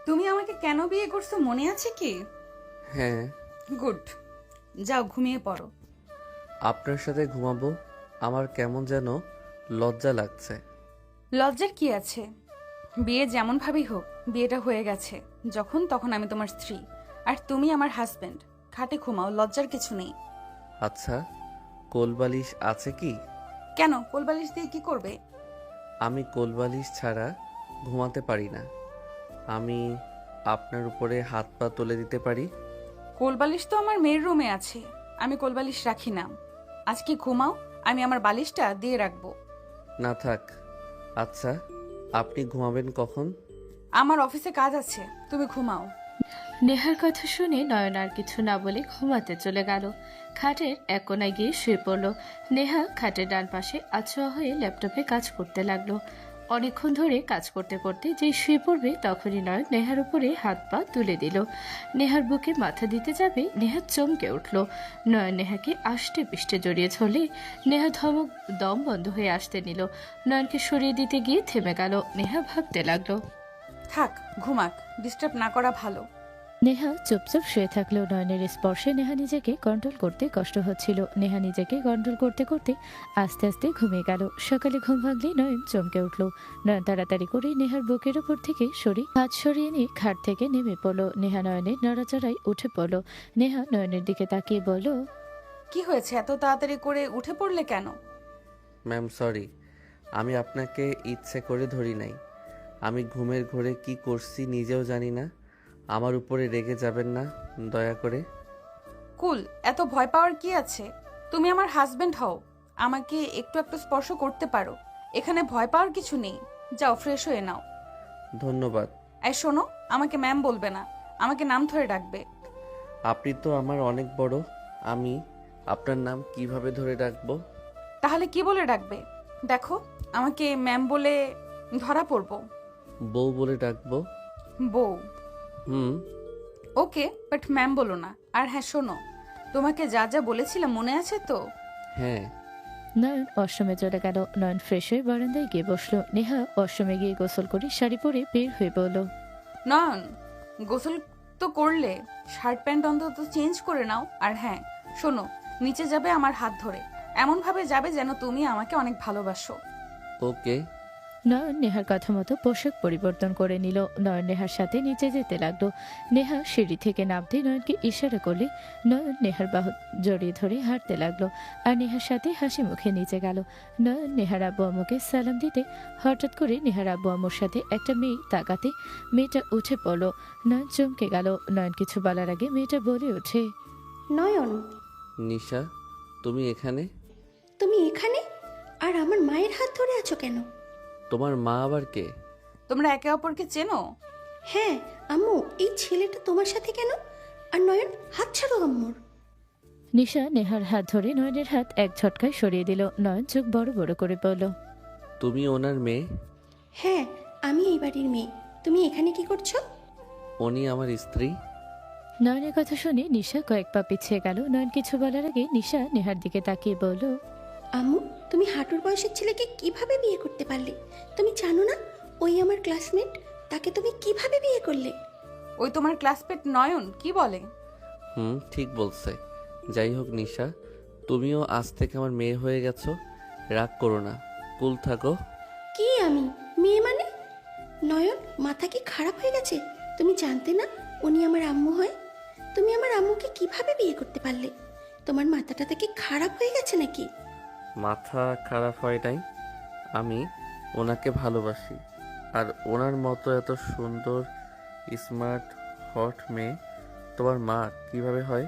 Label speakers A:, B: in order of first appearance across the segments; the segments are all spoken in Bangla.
A: তুমি আমাকে কেন বিয়ে করছো মনে আছে কি?
B: হ্যাঁ।
A: গুড। যাও ঘুমিয়ে পড়ো।
B: আপনার সাথে ঘুমাবো? আমার কেমন যেন লজ্জা লাগছে।
A: লজ্জার কি আছে? বিয়ে যেমন ভাবেই হোক, বিয়েটা হয়ে গেছে। যখন তখন আমি তোমার স্ত্রী, আর তুমি আমার হাজবেন্ড। খাটে ঘুমাও, লজ্জার কিছু নেই।
B: আচ্ছা, কোলবালিশ আছে কি?
A: কেন, কোলবালিশ দিয়ে কি করবে?
B: আমি কোলবালিশ ছাড়া ঘুমাতে পারি না। আমি আপনার উপরে হাত পা তুলে দিতে পারি।
A: কোলবালিশ তো আমার মেয়ের রুমে আছে, আমি কোলবালিশ রাখি না। আজকে ঘুমাও, আমি আমার বালিশটা দিয়ে রাখবো।
B: না থাক। আচ্ছা, আপনি ঘুমাবেন কখন?
A: আমার অফিসে কাজ আছে, তুমি ঘুমাও।
C: নেহার কথা শুনে নয়ন আর কিছু না বলে ঘুমাতে চলে গেল। খাটের এক কোনায় গিয়ে শুয়ে পড়ল। নেহা খাটের ডান পাশে আছোয়া হয়ে ল্যাপটপে কাজ করতে লাগলো। অনেকক্ষণ ধরে কাজ করতে করতে যেই শুয়ে পড়বে তখনই নয়ন নেহার উপরে হাত পা তুলে দিল। নেহার বুকে মাথা দিতে যাবে, নেহা চমকে উঠল। নয়ন নেহাকে আষ্টে পিষ্টে জড়িয়ে ধরলে নেহা ধমক দম বন্ধ হয়ে আসতে নিল। নয়নকে সরিয়ে দিতে গিয়ে থেমে গেল। নেহা ভাবতে লাগলো।
A: থাক, ঘুমাক, ডিস্টার্ব না করা ভালো।
C: নেহা চুপচাপ শুয়ে থাকলেও নয়নের স্পর্শে নেহা নিজেকে কন্ট্রোল করতে কষ্ট হচ্ছিল। নেহা নিজেকে কন্ট্রোল করতে করতে আস্তে আস্তে ঘুমিয়ে গেল। সকালে ঘুম ভাঙলেই নয়ন চমকে উঠল। নয়ন তাড়াতাড়ি করে নেহার বুকের উপর থেকে হাত সরিয়ে নিয়ে খাট থেকে নেমে পড়ল। নেহা নয়নের নড়াচড়ায় উঠে পড়ল। নেহা নয়নের দিকে তাকিয়ে বলল,
A: কি হয়েছে, এত তাড়াতাড়ি করে উঠে পড়লে কেন?
B: ম্যাম সরি, আমি আপনাকে ইচ্ছে করে ধরি নাই। আমি ঘুমের ঘোরে কি করছি নিজেও জানি না। আমার উপরে রেগে যাবেন না দয়া করে।
A: কুল, এত ভয় পাওয়ার কি আছে? তুমি আমার হাজবেন্ড হও, আমাকে একটু একটু স্পর্শ করতে পারো। এখানে ভয় পাওয়ার কিছু নেই। যাও ফ্রেশ হয়ে নাও।
B: ধন্যবাদ।
A: এই শোনো, আমাকে ম্যাম বলবে না, আমাকে নাম ধরে ডাকবে।
B: আপনি তো আমার অনেক বড়। আমি আপনার নাম কিভাবে ধরে রাখবো?
A: তাহলে কি বলে ডাকবে? দেখো, আমাকে ম্যাম বলে ধরা পড়বো।
B: বউ বলে ডাকবো।
A: বউ?
B: হুম।
A: ওকে, বাট ম্যাম বলো না। আর হ্যাঁ শোনো, তোমাকে যা যা বলেছিলাম মনে আছে তো?
B: হ্যাঁ।
C: নয়ন ওয়াশরুমে চলে গেল। নয়ন ফ্রেশ হয়ে বারান্দায় গিয়ে বসলো। নেহা ওয়াশরুমে গিয়ে গোসল করে শাড়ি পরে বের হয়ে বলল,
A: নয়ন, গোসল তো করলে, শার্ট প্যান্ট অন্তত চেঞ্জ করে নাও। আর হ্যাঁ শোনো, নিচে যাবে আমার হাত ধরে, এমন ভাবে যাবে যেন তুমি আমাকে অনেক ভালোবাসো।
B: ওকে।
C: নয়ন নেহার কথা মতো পোশাক পরিবর্তন করে নিল। নয়ন নেহার সাথে নিচে যেতে লাগলো। নেহা সিঁড়ি থেকে নামতে নয়নকে ইশারা করলে নয়ন নেহার বাহু জড়িয়ে ধরে হাঁটতে লাগলো আর নেহার সাথে হাসি মুখে নিচে গেল। নয়ন নেহার আব্বু আম্মুকে সালাম দিতে হঠাৎ করে নেহার আব্বু আম্মুর সাথে একটা মেয়ে তাকাতে মেয়েটা উঠে পড়লো। নয়ন চমকে গেল। নয়ন কিছু বলার আগে মেয়েটা বলে ওঠে,
D: নয়ন,
B: নিশা, তুমি এখানে?
D: তুমি এখানে? আর আমার মায়ের হাত ধরে আছো কেন?
B: তোমার মা আবার কে?
A: তোমরা একে অপরকে চেনো?
D: হ্যাঁ আম্মু, এই ছেলেটা তোমার সাথে কেন? আর নয়ন, হাত ছাড়ো আম্মুর।
C: নিশা নেহার হাত ধরে নয়নের হাত এক ঝটকায় সরিয়ে দিল। নয়ন চোখ বড় বড় করে বলল,
B: তুমি ওনার মেয়ে?
D: হ্যাঁ, আমি এই বাড়ির মেয়ে। তুমি এখানে কি করছো?
B: উনি আমার স্ত্রী।
C: নয়নের কথা শুনে নিশা কয়েক পা পিছিয়ে গেল। নয়ন কিছু বলার আগে নিশা নেহার দিকে তাকিয়ে বলল,
D: আম্মু, তুমি হাঁটুর বয়সের ছেলেকে কিভাবে বিয়ে করতে পারলে? তুমি জানো না ওই আমার ক্লাসমেট? তাকে তুমি কিভাবে বিয়ে করলে?
A: ওই তোমার ক্লাসমেট নয়ন কি বলে?
B: হুম, ঠিক বলছে। যাই হোক নিশা, তুমিও আজ থেকে আমার মেয়ে হয়ে গেছো। রাগ করো না, কুল থাকো।
D: কি আমি মেয়ে মানে? নয়ন, মাথা কি খারাপ হয়ে গেছে? তুমি জানতে না উনি আমার আম্মু হয়? তুমি আমার আম্মুকে কিভাবে বিয়ে করতে পারলে? তোমার মাথাটা কি খারাপ হয়ে গেছে নাকি?
B: মাথা খারাপ হয় নাই, আমি ওনাকে ভালোবাসি। আর ওনার মতো এত সুন্দর, স্মার্ট, হট মেয়ে তোমার মা কিভাবে হয়?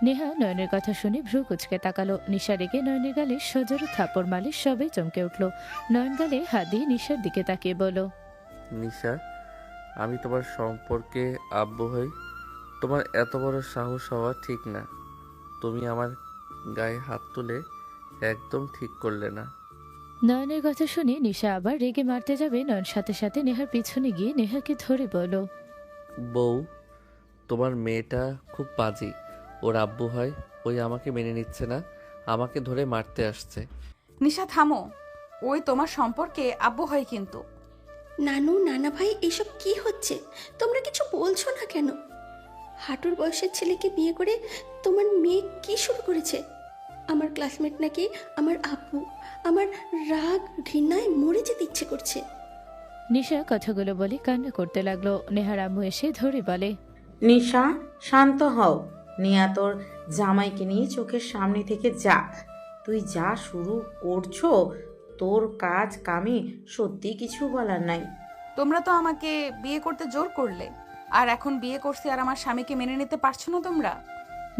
C: নেহা নয়নের কথা শুনে ভ্রু কুচকে তাকালো। নিশা রেগে নয়নের গালে সজোরে থাপড় মারলে সবাই চমকে উঠল। নয়ন গালে হাত দিয়ে নিশার দিকে তাকিয়ে বলল,
B: নিশা, আমি তোমার সম্পর্কে আব্বু হই? তোমার এত বড় সাহস হওয়া ঠিক না। তুমি আমার গায়ে হাত তুলে একদম ঠিক করলে না।
C: নয়নের কথা শুনে নিশা আবার রেগে মারতে যাবে। নয়ন সাথে সাথে নেহার পিছনে গিয়ে নেহাকে ধরে বলল,
B: বউ, তোমার মেয়েটা খুব বাজি। ওর আব্বু হয়, ওই আমাকে মেনে নিচ্ছে না, আমাকে ধরে মারতে আসছে।
A: নিশা থামো, ওই তোমার সম্পর্কে আব্বু হয় কিন্তু।
D: নানু নানা ভাই এসব কি হচ্ছে? তোমরা কিছু বলছো না কেন? হাঁটুর বয়সের ছেলেকে বিয়ে করে তোমার মেয়ে কি শুরু করেছে? আমার ক্লাসমেট নাকি আমার আব্বু। আমার রাগ ঘৃণায় মরে যেতে ইচ্ছে করছে।
C: নিশা কথাগুলো বলে কান্না করতে লাগলো। নেহার আম্মু এসে ধরে বলে,
E: নিশা, শান্ত হও। নিয়া তোর জামাইকে নিয়ে চোখের সামনে থেকে যা। তুই যা শুরু করছো, তোর কাজ কামে সত্যি কিছু বলার নাই।
A: তোমরা তো আমাকে বিয়ে করতে জোর করলে, আর এখন বিয়ে করছি আর আমার স্বামীকে মেনে নিতে পারছো না তোমরা?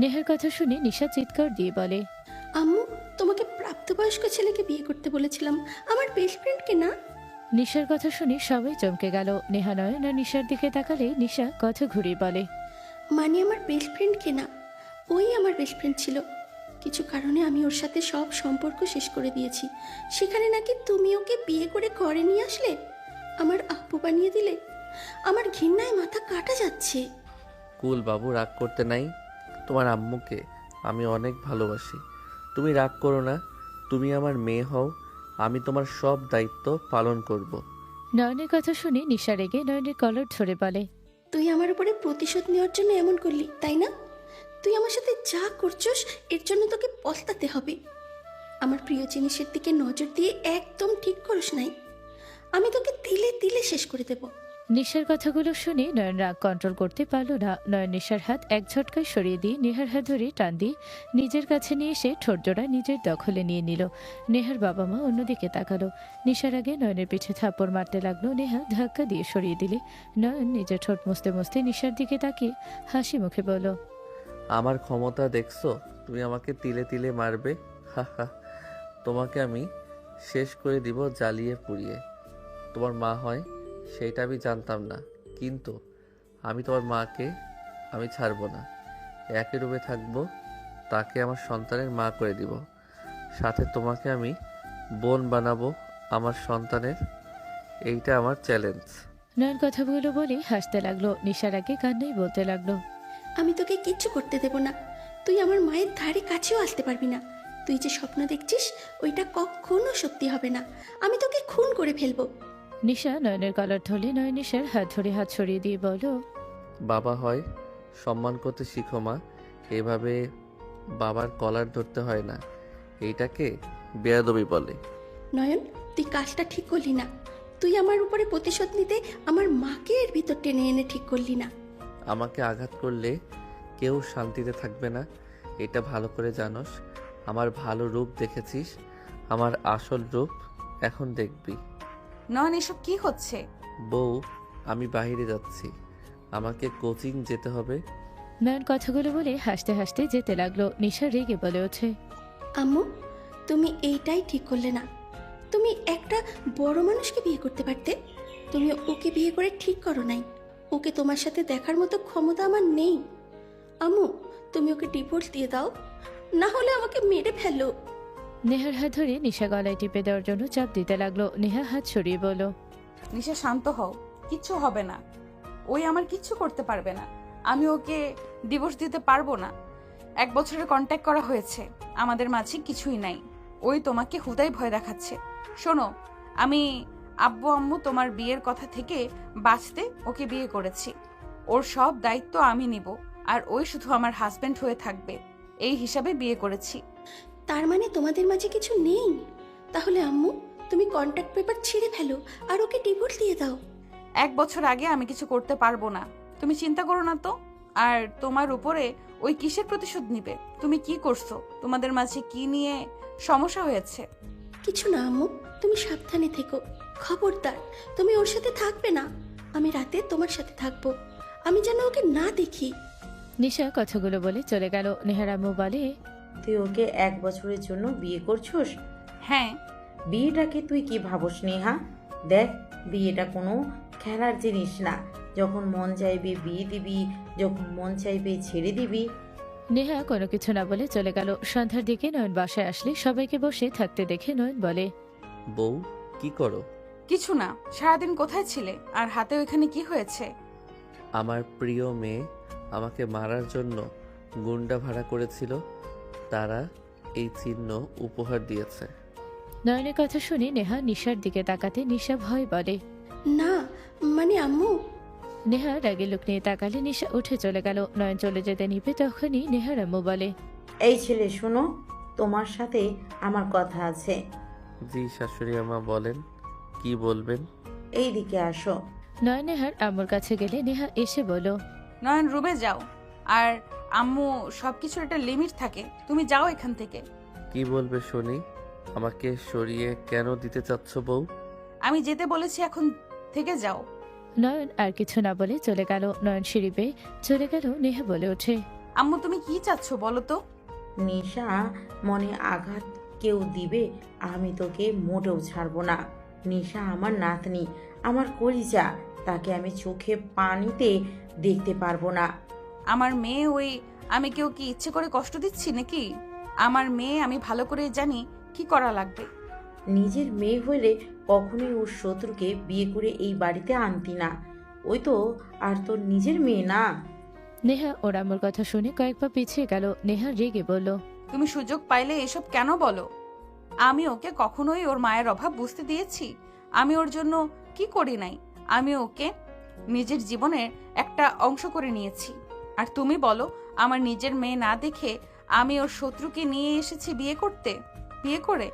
C: নেহার কথা শুনে নিশা চিৎকার দিয়ে বলে,
D: আম্মু, তোমাকে প্রাপ্তবয়স্ক ছেলেকে বিয়ে করতে বলেছিলাম, আমার বেস্ট ফ্রেন্ডকে না।
C: নিশার কথা শুনে সবাই চমকে গেল। নেহা নয়ন আর নিশার দিকে তাকালে নিশা কথা ঘুরিয়ে বলে,
D: মানে আমার বেস্ট ফ্রেন্ডকে না, ওই আমার বেস্ট ফ্রেন্ড ছিল। কিছু কারণে আমি ওর সাথে সব সম্পর্ক শেষ করে দিয়েছি। সেখানে নাকি তুমি ওকে বিয়ে করে ঘরে নিয়ে আসলে, আমার আব্বু বানিয়ে দিলে। আমার ঘৃণায় মাথা কাটা যাচ্ছে।
B: কুল বাবু, রাগ করতে নাই। তোমার আম্মুকে আমি অনেক ভালোবাসি, তুমি রাগ করো না। তুমি আমার মেয়ে হও, আমি তোমার সব দায়িত্ব পালন করব।
C: নয়নের কথা শুনে নিশা রেগে নয়নের কলার ধরে বলে,
D: তুই আমার উপরে প্রতিশোধ নেওয়ার জন্য এমন করলি, তাই না? তুই আমার সাথে যা করছস এর জন্য তোকে পস্তাতে হবে। আমার প্রিয় জিনিসের দিকে নজর দিয়ে একদম ঠিক করিস নাই। আমি তোকে তিলে তিলে শেষ করে দেব।
C: নিশার কথাগুলো শুনে নয়ন রাগ কন্ট্রোল করতে পারল না। নয়ন নিশার হাত এক ঝটকায় সরিয়ে দিয়ে নেহার হাত ধরে টান দিয়ে নিজের কাছে নিয়ে এসে ঠোঁটজোড়া নিজের দখলে নিয়ে নিল। নেহার বাবা মা অন্যদিকে তাকালো। নিশার আগে নয়নের পিঠে থাপ্পড় মারতে লাগলো। নেহা ধাক্কা দিয়ে সরিয়ে দিলে নয়ন নিজের ঠোঁট মুছতে মুছতে নিশার দিকে তাকিয়ে হাসি মুখে বলল,
B: আমার ক্ষমতা দেখছো? তুমি আমাকে তিলে তিলে মারবে? হা হা, তোমাকে আমি শেষ করে দিব জ্বালিয়ে পুড়িয়ে। তোমার মা হয় সেটা আমি জানতাম না, কিন্তু আমি তোমার মাকে আমি ছাড়বো না। একই রূপে থাকবো, তাকে আমার সন্তানের মা করে দিব। সাথে তোমাকে আমি বোন বানাবো আমার সন্তানের। এইটা আমার চ্যালেঞ্জ।
C: নয়ন কথাগুলো বলে হাসতে লাগলো। নিশার আগে কান্নাই বলতে লাগলো,
D: আমি তোকে কিচ্ছু করতে দেব না। তুই আমার মায়ের ধারে কাছেও আসতে পারবি না। তুই যে স্বপ্ন দেখছিস ওইটা কখনো সত্যি হবে না। আমি তোকে খুন করে ফেলবো।
C: নিশা নয়নের কলার ধরে নয়ন নিশার হাত ধরে হাত সরিয়ে দিয়ে বলল,
B: বাবা হয় সম্মান করতে শিখো মা, এভাবে বাবার কলার ধরতে হয় না, এইটাকে বেয়াদবি বলে।
D: নয়ন, তুই কাজটা ঠিক করলি না। তুই আমার উপরে প্রতিশোধ নিতে আমার মাকে এর ভিতর টেনে এনে ঠিক করলি না।
B: আমাকে আঘাত করলে কেউ শান্তিতে থাকবে না, এটা ভালো করে জানোস। আমার ভালো রূপ দেখেছিস, আমার আসল রূপ এখন দেখবি।
A: নয়ন, এসব কি হচ্ছে?
B: বউ, আমি বাইরে যাচ্ছি, আমাকে কোচিং যেতে হবে।
C: নয়ন কথাগুলো বলে হাসতে হাসতে যেতে লাগলো। নিশা রেগে বলে ওঠে,
D: আম্মু, তুমি এইটাই ঠিক করলে না। তুমি একটা বড় মানুষকে বিয়ে করতে পারতে। তুমি ওকে বিয়ে করে ঠিক করো নাই। ওকে তোমার সাথে দেখার মতো ক্ষমতা আমার নেই। আম্মু, তুমি ওকে ডিভোর্স দিয়ে দাও, না হলে আমাকে মেরে ফেলো।
C: নেহার হাত ধরে নিশা গলায় টিপে দেওয়ার জন্য চাপ দিতে লাগলো। নেহা হাত সরিয়ে বলল,
A: নিশা, শান্ত হও, কিচ্ছু হবে না। ওই আমার কিচ্ছু করতে পারবে না। আমি ওকে ডিভোর্স দিতে পারবো না। 1 বছরের কন্ট্যাক্ট করা হয়েছে, আমাদের মাঝে কিছুই নাই। ওই তোমাকে হুদাই ভয় দেখাচ্ছে। শোনো, আমি আব্বু আম্মু তোমার বিয়ের কথা থেকে বাঁচতে ওকে বিয়ে করেছি। ওর সব দায়িত্ব আমি নিব, আর ওই শুধু আমার হাজবেন্ড হয়ে থাকবে, এই হিসাবে বিয়ে করেছি।
D: তার মানে তোমাদের মাঝে কিছু নেই? তাহলে আম্মু, তুমি কন্ট্যাক্ট পেপার ছিঁড়ে ফেলো আর ওকে ডিভোর্স দিয়ে দাও।
A: 1 বছর আগে আমি কিছু করতে পারবো না, তুমি চিন্তা করো না তো। আর তোমার উপরে ওই কিসের প্রতিশোধ নিবে? তুমি কি করছো? তোমাদের মাঝে কি নিয়ে সমস্যা হয়েছে?
D: কিছু না আম্মু, তুমি সাবধানে থেকো। খবরদার, তুমি ওর সাথে থাকবে না। আমি রাতে তোমার সাথে থাকবো। আমি যেন ওকে না দেখি।
C: নিশা কথাগুলো বলে চলে গেল। নেহার আম্মু বলে,
E: তুই ওকে 1 বছরের জন্য বিয়ে করছস?
A: হ্যাঁ।
E: বিয়েটাকে তুই কি ভাবস নেহা? দেখ, বিয়েটা কোনো খেলার জিনিস না। যখন মন চাইবে বিয়ে দিবি, যখন মন চাইবে ছেড়ে দিবি।
C: নেহা কোনো কিছু না বলে চলে গেল। সন্ধ্যার দিকে নয়ন বাসায় আসলে সবাইকে বসে থাকতে দেখে নয়ন বলে,
B: বউ, কি করো?
A: কিছু না, সারাদিন কোথায় ছিলে? আর হাতে ওইখানে কি হয়েছে?
B: আমার প্রিয় মেয়ে আমাকে মারার জন্য গুন্ডা ভাড়া করেছিল, তারা এই চিহ্ন উপহার দিয়েছে।
C: নয়নের কথা শুনে নেহা নিশার দিকে তাকাতে নিশা ভয় বলে,
D: না মানে আম্মু,
C: নেহা রাগে লোক নিয়ে তাকালে নিশা উঠে চলে গেল। নয়ন চলে যেতে নিবে তখনই নেহার আম্মু বলে,
E: এই ছেলে শোনো, তোমার সাথে আমার কথা আছে।
B: জি শাশুড়ি আমা বলেন, কি বলবেন?
E: এই দিকে আসো।
C: নয়ন নেহার আম্মুর কাছে গেলে নেহা এসে বলল,
A: নয়ন রুমে যাও। আর আম্মু, সবকিছুর একটা লিমিট থাকে, তুমি যাও এখান থেকে।
B: কি বলবে শুনি? আমাকে সরিয়ে কেন দিতে চাচ্ছ বউ?
A: আমি যেতে বলেছি, এখন থেকে যাও।
C: নয়ন আর কিছু না বলে চলে গেল। নয়ন সিঁড়ি বেয়ে চলে গেল। নেহা বলে ওঠে,
A: আম্মু তুমি কি চাচ্ছ বলো তো?
E: নিশা, মনে আঘাত কেউ দিবে, আমি তোকে মোটেও ছাড়বো না। নিশা আমার নাতনি, আমার কলিজা, তাকে আমি চোখে পানিতে দেখতে পারবো না।
A: আমার মেয়ে, ওই আমি কেউ কি ইচ্ছে করে কষ্ট দিচ্ছি নাকি? আমার মেয়ে, আমি ভালো করে জানি কি করা লাগবে।
E: নিজের মেয়ে হলে কখনোই ওর শত্রুকে বিয়ে করে এই বাড়িতে আনতি না। ওই তো আর তোর নিজের মেয়ে না।
C: নেহা ওর আম্মুর কথা শুনে কয়েক পা পিছিয়ে গেল। নেহা রেগে বলল,
A: তুমি সুযোগ পাইলে এসব কেন বলো? আমি ওকে কখনোই ওর মায়ের অভাব বুঝতে দিয়েছি? আমি ওর জন্য কি করি নাই? আমি ওকে নিজের জীবনের একটা অংশ করে নিয়েছি। আর তুমি বলো, আমার নিজের মেয়ে না দেখে আমি ওর শত্রুকে নিয়ে এসেছি বিয়ে করতে। বিয়ে করে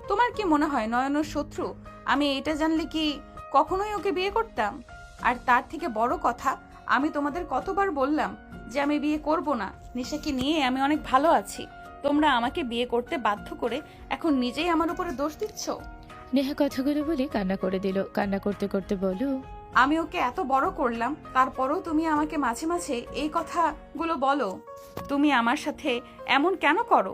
A: তোমার কি মনে হয় নয়ন ওর শত্রু? আমি এটা জানলে কি কখনোই ওকে বিয়ে করতাম? আর তার থেকে বড় কথা, আমি তোমাদের কতবার বললাম যে আমি বিয়ে করব না। নিশাকে নিয়ে আমি অনেক ভালো আছি। তোমরা আমাকে বিয়ে করতে বাধ্য করে এখন নিজেই আমার উপরে দোষ দিচ্ছ।
C: নেহা কথাগুলো বলে কান্না করে দিল। কান্না করতে করতে বলল,
A: আমি ওকে এত বড় করলাম, তারপরও তুমি আমাকে মাঝে মাঝে এই কথাগুলো বলো। তুমি আমার সাথে এমন কেন করো?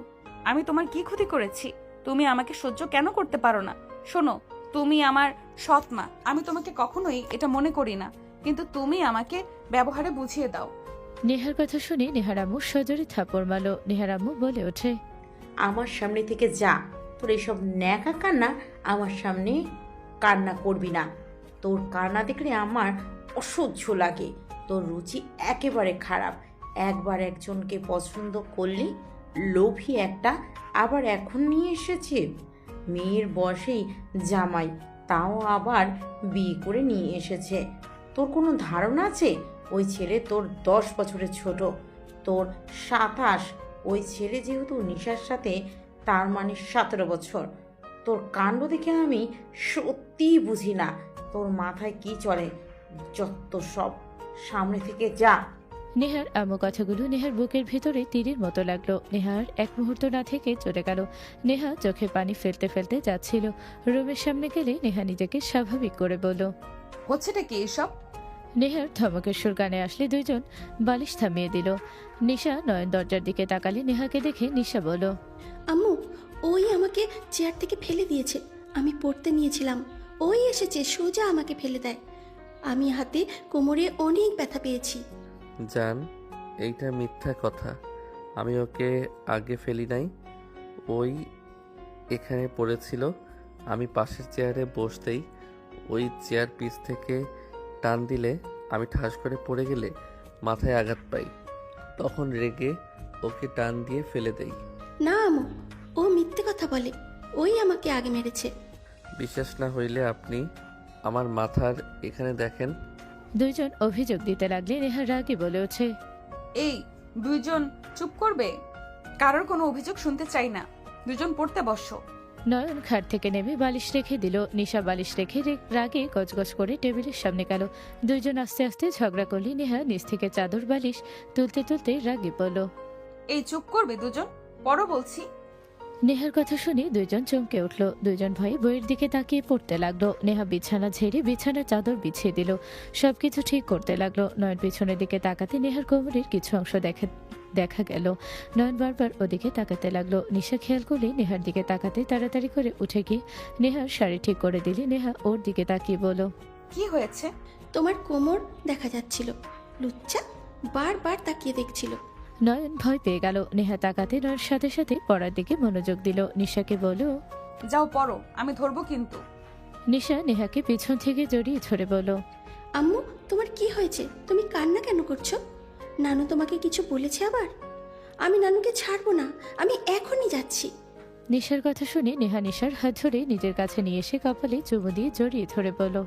A: আমি তোমার কি ক্ষতি করেছি? তুমি আমাকে সহ্য কেন করতে পারো না? শোনো, তুমি আমার সৎ মা, আমি তোমাকে কখনোই এটা মনে করি না, কিন্তু তুমি আমাকে ব্যবহারে বুঝিয়ে দাও।
C: নেহার কথা শুনে নেহার আম্মু সজোরে থাপড় মারল। নেহার আম্মু বলে ওঠে,
E: আমার সামনে থেকে যা। তোর এসব ন্যাকা কান্না আমার সামনে কান্না করবি না। তোর কান্না দেখলে আমার অসহ্য লাগে। তোর রুচি একেবারে খারাপ। একবার একজনকে পছন্দ করলি, লোভী একটা, আবার এখন নিয়ে এসেছে মেয়ের বয়সেই জামাই, তাও আবার বিয়ে করে নিয়ে এসেছে। তোর কোনো ধারণা আছে ওই ছেলে তোর 10 বছরের ছোট, তোর 27। ওই ছেলে যেহেতু নিশার সাথে, তার মানে 17 বছর। তোর কাণ্ড দেখে আমি সত্যিই বুঝি না তোর মাথায় কি চলে। যত সব, সামনে থেকে যা।
C: নেহার আম্মু কথাগুলো নেহার বুকের ভেতরে তীরের মতো লাগলো। নেহার এক মুহূর্ত না থেকে চলে গেল। নেহা চোখে পানি ফেলতে ফেলতে যাচ্ছিল। রুমের সামনে গেলে নেহা নিজেকে স্বাভাবিক করে বলল,
A: হচ্ছেটা কি এসব?
C: নেহার ধমকের সুর কানে আসলে দুইজন বালিশ থামিয়ে দিল। নিশা নয়ন দরজার দিকে তাকালে নেহাকে দেখে নিশা বলল,
D: আম্মু, ওই আমাকে চেয়ার থেকে ফেলে দিয়েছে। আমি পড়তে নিয়েছিলাম, ওই এসেছে সোজা আমাকে ফেলে দেয়। আমি হাতে কোমরে অনেক ব্যথা পেয়েছি।
B: জান, এইটা মিথ্যা কথা। আমি ওকে আগে ফেলি নাই। ওই এখানে পড়েছিল। আমি পাশের চেয়ারে বসতেই ওই চেয়ার পিছ থেকে টান দিলে আমি ঠাস করে পড়ে গেলে মাথায় আঘাত পাই। তখন রেগে ওকে টান দিয়ে ফেলে দেই।
D: না আম্মু, ও মিথ্যে কথা বলে। ওই আমাকে আগে মেরেছে।
B: বিশ্বাস না হইলে আপনি আমার মাথার এখানে দেখেন।
C: দুইজন অভিযোগ দিতে লাগলে নেহা রাগে বলে ওঠে,
A: এই দুইজন চুপ করবে? কারোর কোনো অভিযোগ শুনতে চাই না। দুজন পড়তে বসো।
C: নয়ন খাট থেকে নেমে বালিশ রেখে দিল। নিশা বালিশ রেখে রাগে গজগজ করে টেবিলের সামনে গেল। দুইজন আস্তে আস্তে ঝগড়া করলে নেহা নিচ থেকে চাদর বালিশ তুলতে তুলতে রাগে বলল,
A: এই চুপ করবে দুজন? পড়ো বলছি।
C: নেহার কথা শুনে দুইজন চমকে উঠল। দুইজন ভাই বইয়ের দিকে তাকিয়ে পড়তে লাগলো। নেহা বিছানা ঝেড়ে বিছানার চাদর বিছিয়ে দিল। সবকিছু ঠিক করতে লাগলো। নয়ন পিছনের দিকে তাকাতে নেহার কোমরের কিছু অংশ দেখা গেল। নয়ন বারবার ওদিকে তাকাতে লাগলো। নিশা খেয়াল করলে নেহার দিকে তাকাতে তাড়াতাড়ি করে উঠে গিয়ে নেহার শাড়ি ঠিক করে দিলে নেহা ওর দিকে তাকিয়ে বলল,
A: কি হয়েছে?
D: তোমার কোমর দেখা যাচ্ছিল। লুচ্চা বারবার তাকিয়ে দেখছিল।
C: নয়ন ভয় পেয়ে গেল। নেহা তাকাতে নয়ন সাথে সাথে পড়ার দিকে মনোযোগ দিল। নিশাকে বলল,
A: যাও পড়ো, আমি ধরবো কিন্তু।
C: নিশা নেহাকে পিছন থেকে জড়িয়ে ধরে বলল,
D: আম্মু, তোমার কি হয়েছে? তুমি কান্না কেন করছো? নানু তোমাকে কিছু বলেছে আবার? আমি নানুকে ছাড়বো না, আমি এখনই যাচ্ছি।
C: নিশার কথা শুনে নেহা নিশার হাত ধরে নিজের কাছে নিয়ে এসে কপালে চুমু দিয়ে জড়িয়ে ধরে বলল,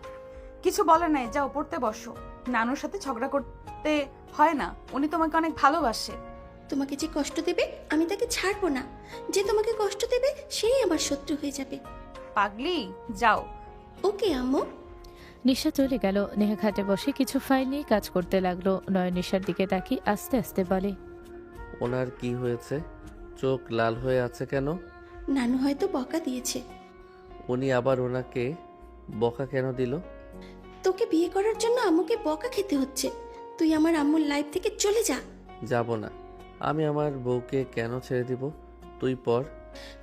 A: কিছু বলে নাই, যাও পড়তে বসো। নানুর সাথে ঝগড়া করতে হয় না, উনি তোমাকে অনেক ভালোবাসে।
D: তোমাকে যে কষ্ট দেবে আমি তাকে ছাড়বো না। যে তোমাকে কষ্ট দেবে সেই আমার শত্রু হয়ে যাবে।
A: পাগলি, যাও।
D: ওকে আম্মু।
C: নিশা চলে গেল। নেহা খাটে বসে কিছু ফাইল নিয়ে কাজ করতে লাগলো। নয়ন নিশার দিকে তাকিয়ে আস্তে আস্তে বলে,
B: ওনার কি হয়েছে? চোখ লাল হয়ে আছে কেন?
D: নানু হয়তো বকা দিয়েছে।
B: উনি আবার ওনাকে বকা কেন দিল?
D: তোকে বিয়ে করার জন্য আম্মুকে বকা খেতে হচ্ছে। তুই আমার আম্মুর লাইফ থেকে চলে যা।
B: যাব না। আমি আমার বউকে কেন ছেড়ে দিব? তুই পর।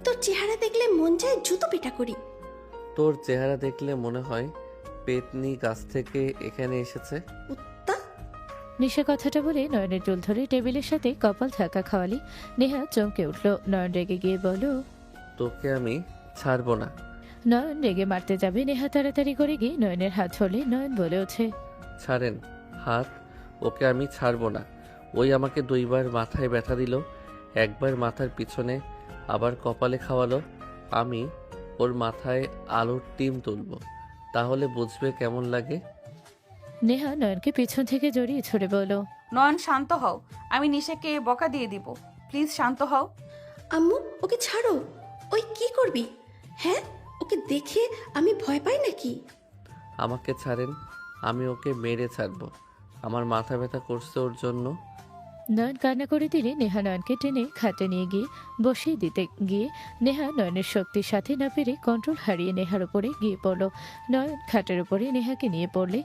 D: তোর চেহারা দেখলে মন চায় জুতো পেটা করি।
B: তোর চেহারা দেখলে মনে হয় পেতনি গাছ থেকে এখানে এসেছে।
D: কুত্তা।
C: নিশা কথাটা বলে নয়নের চুল ধরে টেবিলের সাথে কপাল ধাক্কা খাওয়ালি। নেহা চমকে উঠল। নয়ন রেগে গিয়ে বলল,
B: তোকে আমি ছাড়বো না।
C: নয়ন রেগে মারতে যাবে। নেহা তাড়াতাড়ি করে গিয়ে নয়নের হাত ধরলে। নয়ন বলে ওঠে,
B: ছাড়েন হাত। ওকে আমি ছাড়বো না। ওই আমাকে 2বার মাথায় ব্যথা দিল, একবার মাথার পিছনে, আবার কপালে খাওয়ালো। আমি ওর মাথায় আলুর ডিম তুলব, তাহলে বুঝবে কেমন লাগে।
C: নেহা নয়নকে পিছন থেকে জড়িয়ে ছড়ে বলল,
A: নয়ন, শান্ত হও। আমি নিশাকে বকা দিয়ে দিব। প্লিজ শান্ত হও।
D: আম্মু ওকে ছাড়ো। ওই কি করবি? হ্যাঁ, ওকে দেখে আমি ভয় পাই নাকি?
B: আমাকে ছাড়েন, আমি ওকে মেরে ছাড়বো। আমার মাথা ব্যথা করছে ওর জন্য।
C: নয়ন কান্না করে দিলে নেহা নয়নকে টেনে খাটে নিয়ে গিয়ে বসিয়ে দিতে গিয়ে নেহা নয়নের শক্তির সাথে না পেরে কন্ট্রোল হারিয়ে নেহার উপরে গিয়ে পড়ল। নয়ন খাটের উপরে নেহাকে নিয়ে পড়লে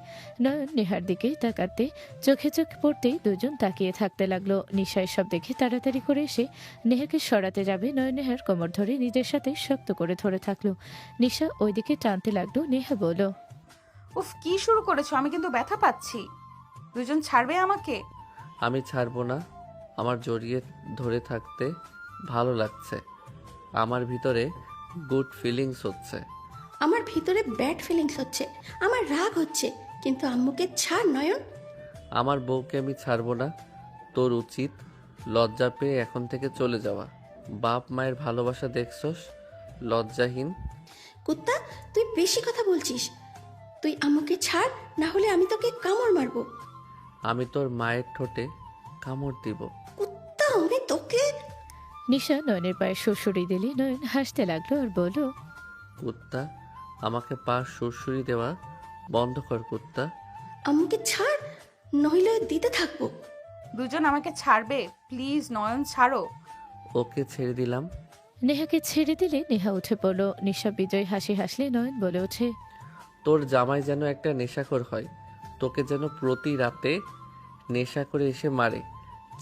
C: নয়ন নেহার দিকে তাকাতে চোখে চোখ পড়তেই দুজন তাকিয়ে থাকতে লাগলো। নিশা এসব দেখে তাড়াতাড়ি করে এসে নেহাকে সরাতে যাবে। নয়ন নেহার কোমর ধরে নিজের সাথে শক্ত করে ধরে থাকলো। নিশা ওইদিকে টানতে লাগলো। নেহা বলল,
A: উফ, কি শুরু করেছো? আমি কিন্তু ব্যথা পাচ্ছি। দুজন ছাড়বে আমাকে?
B: আমি ছাড়বো না। আমার জড়িয়ে ধরে থাকতে ভালো লাগছে। আমার ভিতরে গুড ফিলিংস হচ্ছে।
D: আমার ভিতরে ব্যাড ফিলিংস হচ্ছে, আমার রাগ হচ্ছে, কিন্তু আম্মুকে ছাড় নয়ন।
B: আমার বউকে আমি ছাড়বো না। তোর উচিত লজ্জা পেয়ে এখন থেকে চলে যাওয়া। বাপ মায়ের ভালোবাসা দেখছস? লজ্জাহীন।
D: কুত্তা, তুই বেশি কথা বলছিস। তুই আম্মুকে ছাড়, না হলে আমি তোকে কামড় মারবো।
B: আমি তোর মায়ের ঠোঁটে কামড় দিব।
D: কুত্তা, আমি তোকে।
C: নিশা নয়নের পায়ে সুরসুরি দিলে। নয়ন হাসতে লাগলো আর বলল,
B: কুত্তা, আমাকে পা সুরসুরি দেওয়া বন্ধ কর কুত্তা।
D: আম্মুকে ছাড়, নইলে দিতে থাকবো।
A: দুজন আমাকে ছাড়বে? প্লিজ নয়ন, ছাড়ো।
B: ওকে ছেড়ে দিলাম।
C: নেহাকে ছেড়ে দিলে নেহা উঠে পড়ল। নিশা বিজয় হাসি হাসলে। নয়ন বলে ওঠে,
B: তোর জামাই যেন একটা নেশাখোর হয়, তোকে যেন প্রতি রাতে নেশা করে এসে মারে।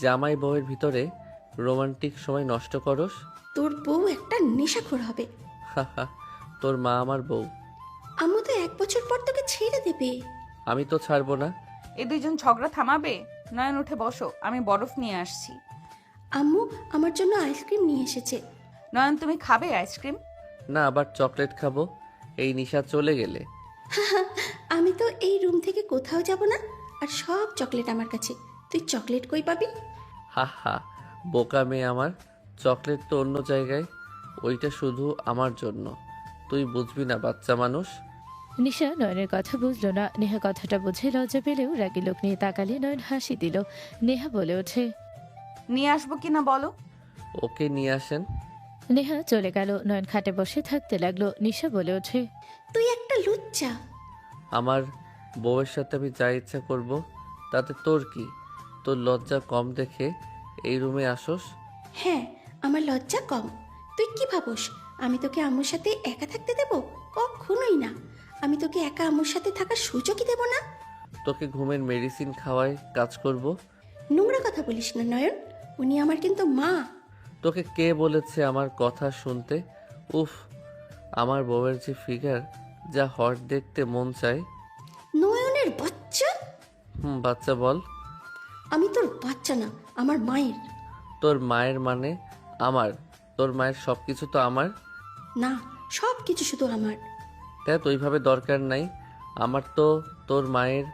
B: জামাই বউয়ের ভিতরে রোমান্টিক সময় নষ্ট করস।
D: তোর বউ একটা নেশাখোর হবে।
B: হাহা, তোর মা আমার বউ।
D: আম্মু তো 1 বছর পর তোকে ছেড়ে দেবে।
B: আমি তো ছাড়বো না।
A: এই দুইজন ঝগড়া থামাবে? নয়ন, উঠে বসো, আমি বরফ নিয়ে আসছি।
D: আম্মু আমার জন্য আইসক্রিম নিয়ে এসেছে।
A: নয়ন, তুমি খাবে আইসক্রিম?
B: না, আবার চকলেট খাবো এই নিশা চলে গেলে।
D: আমি তো এই রুম থেকে কোথাও যাব না, আর সব চকলেট আমার কাছে। তুই চকলেট কই পাবি?
B: হা হা, বোকা মেয়ে আমার। চকলেট তো অন্য জায়গায়, ওইটা শুধু আমার জন্য। তুই বুঝবি না বাচ্চা মানুষ।
C: নিশা নয়নের কথা বুঝলো না। নেহা কথাটা বুঝে লজ্জা পেলেও রাগী লোক নিয়ে তাকালে। নয়ন হাসি দিল। নেহা বলে ওঠে,
A: নিয়ে আসবো কিনা বলো?
B: ওকে নিয়ে আসেন।
C: নেহা চলে গেল। নয়ন খাটে বসে থাকতে লাগলো। নিশা বলে ওঠে,
D: তুই একটা লুচ্চা।
B: আমার বউয়ের সাথে আমি যা ইচ্ছা করব, তাতে তোর কি? তোর লজ্জা কম দেখে এই রুমে আসোস?
D: হ্যাঁ, আমার লজ্জা কম। তুই কি ভাবস আমি তোকে আম্মুর সাথে একা থাকতে দেব? কখনোই না। আমি তোকে একা আম্মুর সাথে থাকার সুযোগই দেব না।
B: তোকে ঘুমের মেডিসিন খাওয়ায় কাজ করব।
D: নোংরা কথা বলিস না নয়ন, উনি আমার কিন্তু মা।
B: তোকে কে বলেছে আমার কথা শুনতে? উফ, আমার বউয়ের যে ফিগার, যা হট দেখতে মন চায়।
D: নয়নের বাচ্চা।
B: বাচ্চা বল।
D: আমি তোর বাচ্চা না, আমার মায়ের।
B: তোর মায়ের মানে আমার? তোর মায়ের সব কিছু তো আমার।
D: না, সব কিছু শুধু আমার।
B: দেখ, ওইভাবে দরকার নাই। আমার তো তোর মায়ের।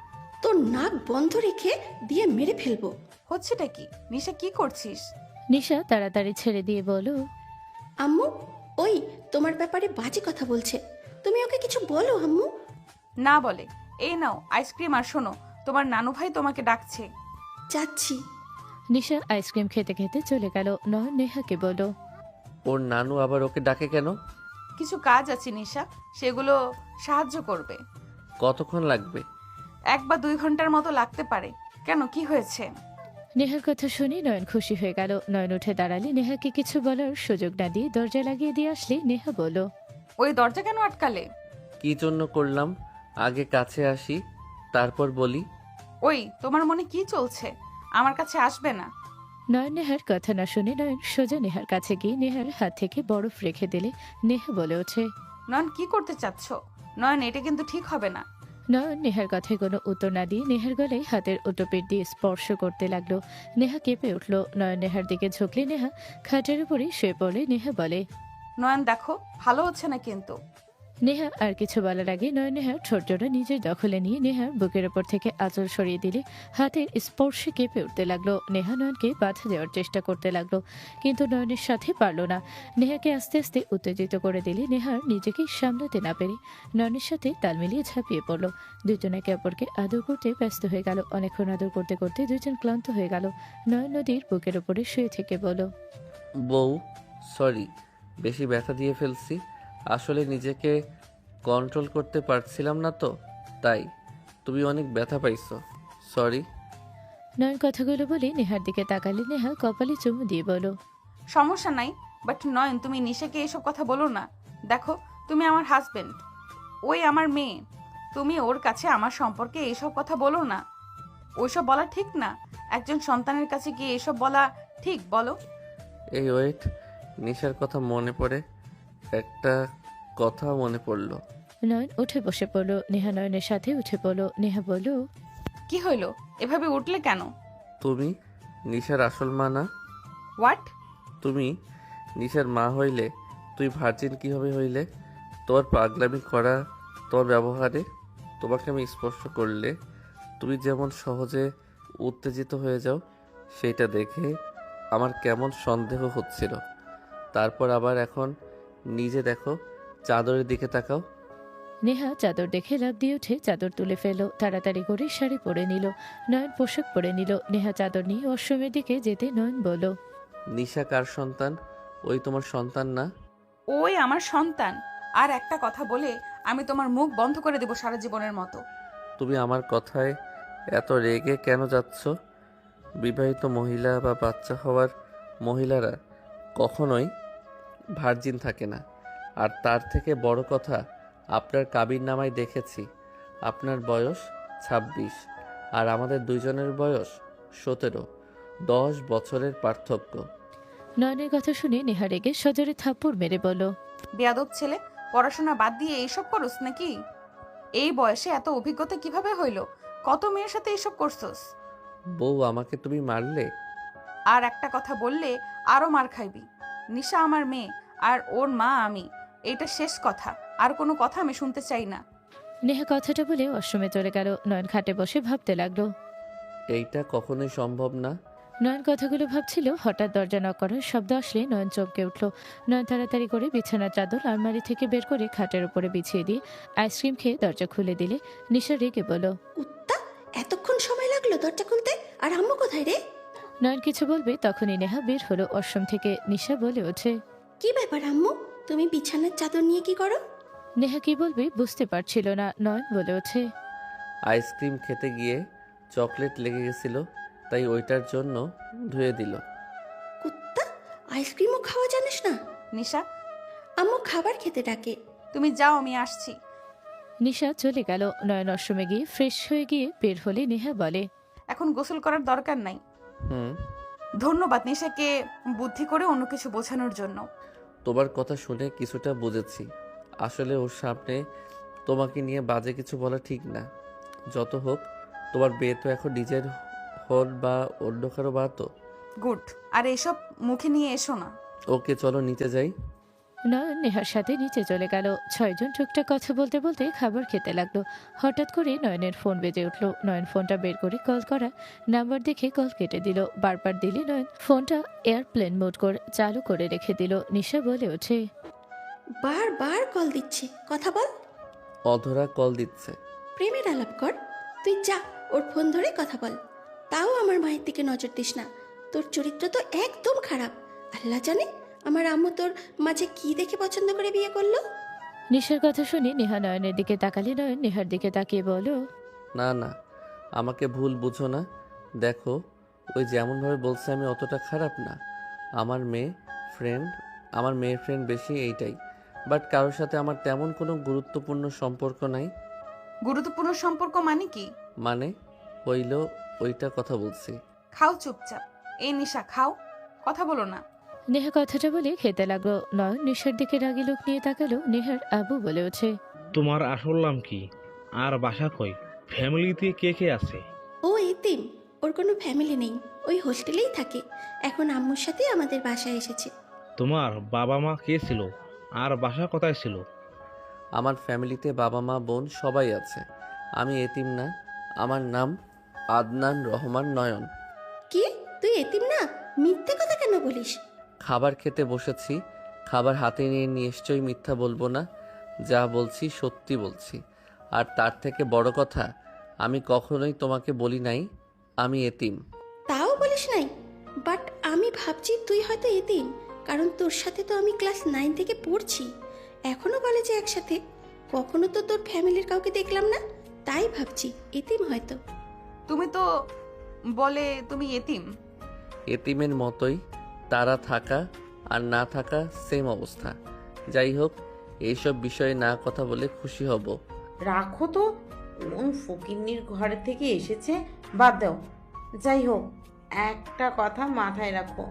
D: তোর নাক বন্ধ রেখে দিয়ে মেরে ফেলবো।
A: হচ্ছেটা কি? নিশা, কি করছিস?
C: নিশা তাড়াতাড়ি ছেড়ে দিয়ে বলো,
D: আম্মু, ওই তোমার ব্যাপারে বাজে কথা বলছে। তুমি ওকে কিছু বলো আম্মু।
A: না বলে এই নাও আইসক্রিম, আর শোনো, তোমার নানু ভাই তোমাকে ডাকছে।
D: যাচ্ছি।
C: নিশা আইসক্রিম খেতে খেতে চলে গেল। নয়ন নেহাকে বলল,
B: ওর নানু আবার ওকে ডাকে কেন?
A: কিছু কাজ আছে নিশা, সেগুলো সাহায্য করবে।
B: কতক্ষণ লাগবে?
A: 1 বা 2 ঘন্টার মতো লাগতে পারে। কেন, কি হয়েছে?
C: নেহার কথা শুনে নয়ন খুশি হয়ে গেল। নয়ন উঠে দাঁড়ালে নেহাকে কিছু বলার সুযোগ না দিয়ে দরজা লাগিয়ে দিয়ে আসলে নেহা বলল,
A: ওই দরজা কেন আটকালে?
B: কি জন্য করলাম? আগে কাছে আসি, তারপর বলি।
A: ওই তোমার মনে কি চলছে? আমার কাছে আসবে না।
C: নয়ন নেহার কথা না শুনে নয়ন সোজা নেহার কাছে গিয়ে নেহার হাত থেকে বরফ রেখে দিলে নেহা বলে ওঠে,
A: নয়ন, কি করতে চাচ্ছ? নয়ন, এটা কিন্তু ঠিক হবে না।
C: নয়ন নেহার কথায় কোনো উত্তর না দিয়ে নেহার গলায় হাতের উল্টোপিঠ দিয়ে স্পর্শ করতে লাগলো। নেহা কেঁপে উঠল। নয়ন নেহার দিকে ঝুঁকলে নেহা খাটের উপরে শুয়ে পড়লে নেহা বলে,
A: নয়ন দেখো, ভালো হচ্ছে না কিন্তু।
C: নেহা আর কিছু বলার আগে নয়ন নেহার ঠোঁটজোড়া নিজের দখলে নিয়ে নেহার বুকের ওপর থেকে আঁচল সরিয়ে দিলে হাতের স্পর্শে কেঁপে উঠতে লাগলো। নেহা নয়নকে বাধা দেওয়ার চেষ্টা করতে লাগলো, কিন্তু নয়নের সাথে পারল না। নেহাকে আস্তে আস্তে উত্তেজিত করে দিলে নেহার নিজেকে সামলাতে না পেরে নয়নের সাথে তাল মিলিয়ে ঝাঁপিয়ে পড়ল। দুজন একে অপরকে আদর করতে ব্যস্ত হয়ে গেল। অনেকক্ষণ আদর করতে করতে দুজন ক্লান্ত হয়ে গেল। নয়ন নদীর বুকের ওপরে শুয়ে থেকে বলল,
B: বউ, সরি, বেশি ব্যথা দিয়ে ফেলছি। আসলে নিজেকে কন্ট্রোল করতে পারছিলাম না তো, তাই। তুমি অনেক ব্যথা পাইছো, সরি।
C: নয়ন কথাগুলো বলে নেহার দিকে তাকালে নেহা কপালে চুমু দিয়ে বলল,
A: সমস্যা নাই, বাট নয়ন, তুমি নিশাকে এসব কথা বলো না। দেখো, তুমি আমার হাজবেন্ড, ওই আমার মেয়ে। তুমি ওর কাছে আমার সম্পর্কে এইসব কথা বলো না। ওইসব বলা ঠিক না। একজন সন্তানের কাছে কি এসব বলা ঠিক, বলো?
B: এই ওয়েট, নিশার কথা মনে পড়ে, একটা কথা মনে পড়লো।
C: নয়ন উঠে বসে পড়ল। নেহা নয়নের সাথে উঠে পড়ল। নেহা বলল,
A: কি হইলো? এভাবে উঠলে কেন?
B: তুমি নিশার আসল মা না?
A: হোয়াট?
B: তুমি নিশার মা হইলে তুই ভার্জিন কিভাবে হইলে? তোমার পাগলামি করা, তোমার ব্যবহারে, তোমাকে আমি স্পর্শ করলে তুমি যেমন সহজে উত্তেজিত হয়ে যাও, সেইটা দেখে আমার কেমন সন্দেহ হচ্ছিল। তারপর আবার এখন নিজে দেখো, চাদরের দিকে তাকাও।
C: নেহা চাদর দেখে লাফ দিয়ে উঠে চাদর তুলে ফেলল। তাড়াতাড়ি করে শাড়ি পরে নিল। নয়ন পোশাক পরে নিল। নেহা চাদর নিয়ে অশ্রমের দিকে যেতে নয়ন বলল,
B: নিশা কার সন্তান? ওই তোমার সন্তান না?
A: ওই আমার সন্তান। আর একটা কথা বলে আমি তোমার মুখ বন্ধ করে দেবো সারা জীবনের মতো।
B: তুমি আমার কথায় এত রেগে কেন যাচ্ছ? বিবাহিত মহিলা বা বাচ্চা হওয়ার মহিলারা কখনোই ভার্জিন থাকে না। আর তার থেকে বড় কথা, আপনার কাবিননামায় দেখেছি আপনার বয়স 26 আর আমাদের দুইজনের বয়স 17। 10 বছরের পার্থক্য।
C: নয়নের কথা শুনে নেহা রেগে সজোরে থাপ্পড় মেরে বলল,
A: বেয়াদব ছেলে, পড়াশোনা বাদ দিয়ে এইসব করস নাকি? এই বয়সে এত অভিজ্ঞতা কিভাবে হইলো? কত মেয়ের সাথে এইসব করছস?
B: বউ, আমাকে তুমি মারলে?
A: আর একটা কথা বললে আরো মার খাইবি। নিশা আমার মেয়ে, আর ওর মা আমি। এইটা শেষ কথা। আর কোনো কথা আমি শুনতে চাই না।
C: নেহা কথাটা বলে অশ্রমে চলে গেল। নয়ন খাটে বসে ভাবতে লাগলো।
B: এইটা কখনোই সম্ভব না।
C: নয়ন কথাগুলো ভাবছিল, হঠাৎ দরজা নক করার শব্দ আসলে নয়ন চমকে উঠল। নয়ন তাড়াতাড়ি করে বিছানার চাদর আলমারি থেকে বের করে খাটের উপরে বিছিয়ে দিয়ে আইসক্রিম খেয়ে দরজা খুলে দিলে নিশা রেগে বলল,
D: কুত্তা, এতক্ষণ সময় লাগলো দরজা খুলতে? আর আম্মু কোথায় রে?
C: নয়ন কিছু বলবে তখনই নেহা বের হলো অশ্রম থেকে। নিশা বলে ওঠে,
D: কি ব্যাপার আম্মু, তুমি বিছানার চাদর নিয়ে কি করো?
C: নেহা কি বলবে বুঝতে পারছিল না। নয়ন বলে ওঠে,
B: আইসক্রিম খেতে গিয়ে চকলেট লেগে গেছিল, তাই ওইটার জন্য ধুয়ে দিল।
D: কুত্তা, আইসক্রিমও খাওয়া জানিস না?
A: নিশা,
D: আম্মু খাবার খেতে ডাকে।
A: তুমি যাও, আমি আসছি।
C: নিশা চলে গেল। নয়ন অশ্রমে গিয়ে ফ্রেশ হয়ে গিয়ে বের হলে নেহা বলে,
A: এখন গোসল করার দরকার নাই।
B: হুম,
A: ধন্যবাদ নিশাকে বুদ্ধি করে অন্য কিছু বোঝানোর জন্য।
B: তোমার কথা শুনে কিছুটা বুঝেছি। আসলে ওর সামনে তোমাকে নিয়ে বাজে কিছু বলা ঠিক না। যত হোক, তোমার বিয়ে তো এখন নিজের হল বা অন্য কারো বা তো।
A: গুড। আর এসব মুখে নিয়ে এসো না।
B: ওকে, চলো নিচে যাই।
C: নয়ন নেহার সাথে নিচে চলে গেল। 6 জন টুকটাক কথা বলতে বলতে খাবার খেতে লাগলো। হঠাৎ করে নয়নের ফোন বেজে উঠলো। নয়ন ফোনটা বের করে কল করা নাম্বার দেখে কল কেটে দিল। বারবার দিলে নয়ন ফোনটা এয়ারপ্লেন মোড করে চালু করে রেখে দিল। নিশা বলে ওঠে,
D: বারবার কল দিচ্ছে, কথা বল।
B: অধরা কল দিচ্ছে।
D: প্রেমের আলাপ কর। তুই যা ওর ফোন ধরে কথা বল। তাও আমার মায়ের দিকে নজর দিস না। তোর চরিত্র তো একদম খারাপ। আল্লাহ জানে আমার আম্মু তোর মাঝে কি দেখে পছন্দ করে বিয়ে করলো।
C: নিশার কথা শুনে নেহা নয়নের দিকে তাকালে নয়ন নেহার দিকে তাকিয়ে বলল,
B: না না, আমাকে ভুল বুঝো না। দেখো, ওই যেমনভাবে বলছে আমি অতটা খারাপ না। আমার মেয়ে ফ্রেন্ড, আমার মেয়ে ফ্রেন্ড বেশি, এইটাই। বাট কারোর সাথে আমার তেমন কোনো গুরুত্বপূর্ণ সম্পর্ক নাই।
A: গুরুত্বপূর্ণ সম্পর্ক মানে কি?
B: মানে হইল ওইটা কথা বলছি।
A: খাও চুপচাপ। এই নিশা খাও, কথা বলো না।
C: নেহা কথাটা বলে খেতে লাগলো। নয়ন নিশার দিকে রাগি লোক নিয়ে তাকালো। নেহার আবু বলে ওঠে,
F: তোমার আসল নাম কি আর বাসা কই? ফ্যামিলিতে কে কে আছে?
D: ও এতিম, ওর কোনো ফ্যামিলি নেই, ওই হোস্টেলেই থাকে। এখন আম্মুর সাথে আমাদের বাসায় এসেছে।
F: তোমার বাবা মা কে ছিল আর বাসা কোথায় ছিল?
B: আমার ফ্যামিলিতে বাবা মা বোন সবাই আছে। আমি এতিম না। আমার নাম আদনান রহমান নয়ন।
D: কি, তুই এতিম না? মিথ্যে কথা কেন বলিস?
B: খাবার খেতে বসেছি, খাবার হাতে নিয়ে নিশ্চয়ই মিথ্যা বলবো না। যা বলছি সত্যি বলছি। আর তার থেকে বড় কথা, আমি কখনোই তোমাকে বলি নাই আমি এতিম।
D: তাও বলিস নাই? বাট আমি ভাবছি তুই হয়তো এতিম, কারণ তোর সাথে তো আমি ক্লাস 9 থেকে পড়ছি, এখনো কলেজে একসাথে। কখনো তো তোর ফ্যামিলির কাউকে দেখলাম না, তাই ভাবছি এতিম হয়তো।
A: তুমি তো বলে তুমি এতিম।
B: এতিমের মতোই তারা থাকা আর না থাকা সেম অবস্থা। যাই হোক, এইসব বিষয়ে না কথা বলে খুশি হব।
E: রাখো তো, কোন ফকিন্নির ঘর থেকে এসেছে, বাদ দাও। যাই হোক, একটা কথা মাথায় রাখো,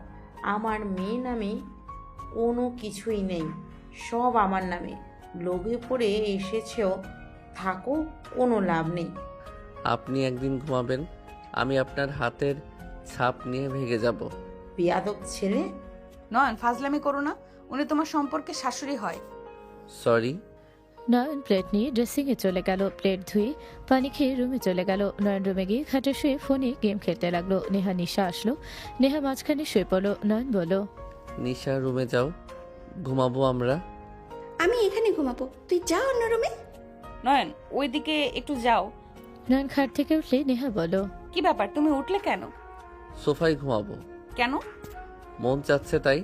E: আমার মেয়ে নামে কোনো কিছুই নেই, সব আমার নামে। লোভে পড়ে এসেছেও, থাকো, কোনো লাভ নেই।
B: আপনি একদিন ঘুমাবেন, আমি আপনার হাতের ছাপ নিয়ে ভেগে যাব।
E: বেয়াদব ছেলে।
A: নয়ন ফাজলামি করো না, উনি তোমার সম্পর্কে শাশুড়ি হয়।
B: সরি।
C: নয়ন প্লেট নিয়ে ড্রেসিংয়ে চলে গেল। প্লেট ধুয়ে পানি খেয়ে রুমে চলে গেল। নয়ন রুমে গিয়ে খাটে শুয়ে ফোনে গেম খেলতে লাগলো। নেহা নিশা আসলো। নেহা মাঝখানে শুয়ে পড়লো। নয়ন বলল,
B: নিশা রুমে যাও, ঘুমাবো আমরা।
D: আমি এখানে ঘুমাবো, তুই যা অন্য রুমে।
A: নয়ন ওইদিকে একটু যাও।
C: নয়ন খাট থেকে উঠলে নেহা বলল,
A: কি ব্যাপার, তুমি উঠলে কেন?
B: সোফায় ঘুমাবো,
A: কেন?
B: মন চাচ্ছে তাই।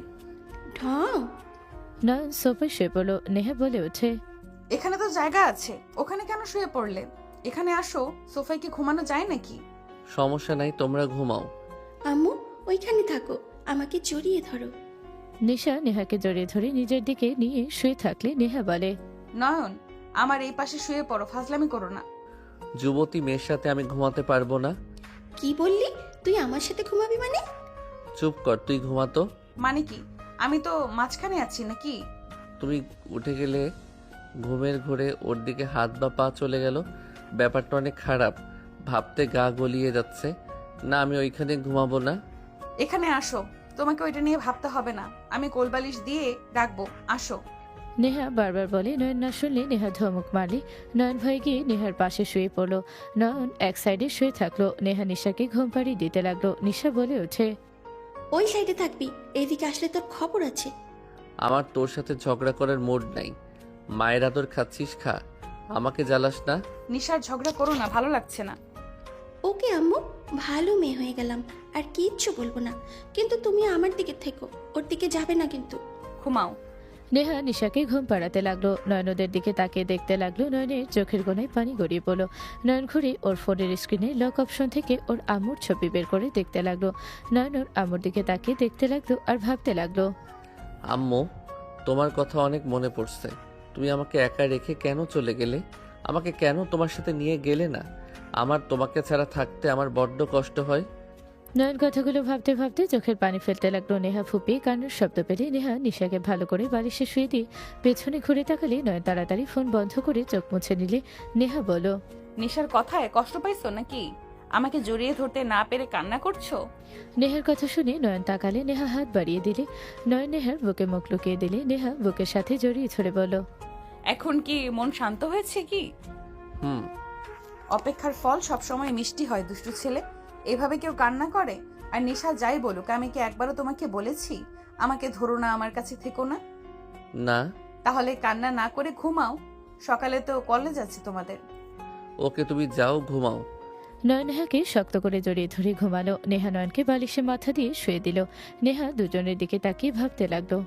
D: ঢং।
C: নয়ন সোফায় শুয়ে পড়লো। নেহা বলে ওঠে,
A: এখানে তো জায়গা আছে, ওখানে কেন শুয়ে পড়লে? এখানে আসো, সোফায় কি ঘুমানো যায় নাকি?
B: সমস্যা নাই, তোমরা ঘুমাও।
D: আম্মু ওইখানে থাকো, আমাকে জড়িয়ে ধরো।
C: নিশা নেহাকে জড়িয়ে ধরে নিজের দিকে নিয়ে শুয়ে থাকলে নেহা বলে,
A: নয়ন আমার এই পাশে শুয়ে পড়ো, ফাজলামি করো না।
B: যুবতী মেয়ের সাথে আমি ঘুমাতে পারবো না।
D: কি বললি? তুই আমার সাথে ঘুমাবি মানে?
B: চুপ কর, তুই ঘুমাতো।
A: মানে কি? আমি তো মাঝখানে আছি নাকি?
B: তুমি উঠে গেলে ঘুমের ঘোরে ওর দিকে হাত বা পা চলে গেল, ব্যাপারটা অনেক খারাপ। ভাবতে গা গলিয়ে যাচ্ছে। না, আমি ওইখানে ঘুমাবো না।
A: এখানে আসো, তোমাকে ওইটা নিয়ে ভাবতে হবে না, আমি কোলবালিশ দিয়ে রাখবো, আসো।
C: নেহা বারবার বলে। নয়ন না শুনলে নেহা ধমক মারলে। নয়ন ভয়ে গিয়ে নেহার পাশে শুয়ে পড়লো। নয়ন এক সাইডে শুয়ে থাকলো। নেহা নিশাকে ঘুম পাড়িয়ে দিতে লাগলো। নিশা বলে ওঠে,
D: ওই সাইডে থাকবি, এইদিকে আসলে তোর খবর আছে।
B: আমার তোর সাথে ঝগড়া করার মুড নাই। মায়ের আদর খাচ্ছিস, খা, আমাকে জ্বালাস না।
A: নিশার ঝগড়া করো না, ভালো লাগছে না।
D: ওকে আম্মু, ভালো মেয়ে হয়ে গেলাম, আর কিচ্ছু বলবো না। কিন্তু তুমি আমার দিকে থেকো, ওর দিকে যাবে না কিন্তু।
A: ঘুমাও।
C: নেহা নিশাকে ঘুম পাড়াতে লাগলো। নয়ন ওদের দিকে তাকিয়ে দেখতে লাগলো। নয়নের চোখের কোণায় পানি গড়িয়ে পড়লো। নয়ন ঘুরে ওর ফোনের স্ক্রিনে লক অপশন থেকে ওর আম্মুর ছবি বের করে দেখতে লাগলো। নয়ন ওর আম্মুর দিকে তাকিয়ে দেখতে লাগলো আর ভাবতে লাগলো,
B: আম্মু, তোমার কথা অনেক মনে পড়ছে। তুমি আমাকে একা রেখে কেন চলে গেলে? আমাকে কেন তোমার সাথে নিয়ে গেলে না? আমার তোমাকে ছাড়া থাকতে আমার বড্ড কষ্ট হয়।
C: নয়ন কথাগুলো ভাবতে ভাবতে চোখের পানি ফেলতে লাগলো। নেহা ফুপিয়ে কান্নার শব্দ পেলে নেহা নিশাকে ভালো করে বালিশে শুয়ে দিয়ে পেছনে ঘুরে তাকালে নয়ন তাড়াতাড়ি ফোন বন্ধ করে চোখ মুছে নিলে। নেহা বলল,
A: নিশার কথায় কষ্ট পাইছো নাকি? আমাকে জড়িয়ে ধরতে না পেরে কান্না করছো?
C: নেহার কথা শুনে নয়ন তাকালে। নেহা হাত বাড়িয়ে দিলে। নয়ন নেহার বুকে মুখ লুকিয়ে দিলে। নেহা বুকের সাথে জড়িয়ে ধরে বলল,
A: এখন কি মন শান্ত হয়েছে কি?
B: হুম।
A: অপেক্ষার ফল সবসময় মিষ্টি হয় দুষ্টু ছেলে। এভাবে কেউ কান্না করে? আর নিশা যাই বলুক, আমি কি একবারও তোমাকে বলেছি আমাকে ধরো না, আমার কাছে থেকো না?
B: না।
A: তাহলে কান্না না করে ঘুমাও, সকালে তো কলেজ আছে তোমাদের।
B: ওকে, তুমি যাও, ঘুমাও।
C: নয়ন নেহাকে শক্ত করে জড়িয়ে ধরে ঘুমালো। নেহা নয়নকে বালিশে মাথা দিয়ে শুয়ে দিল। নেহা দুজনের দিকে তাকিয়ে ভাবতে লাগলো।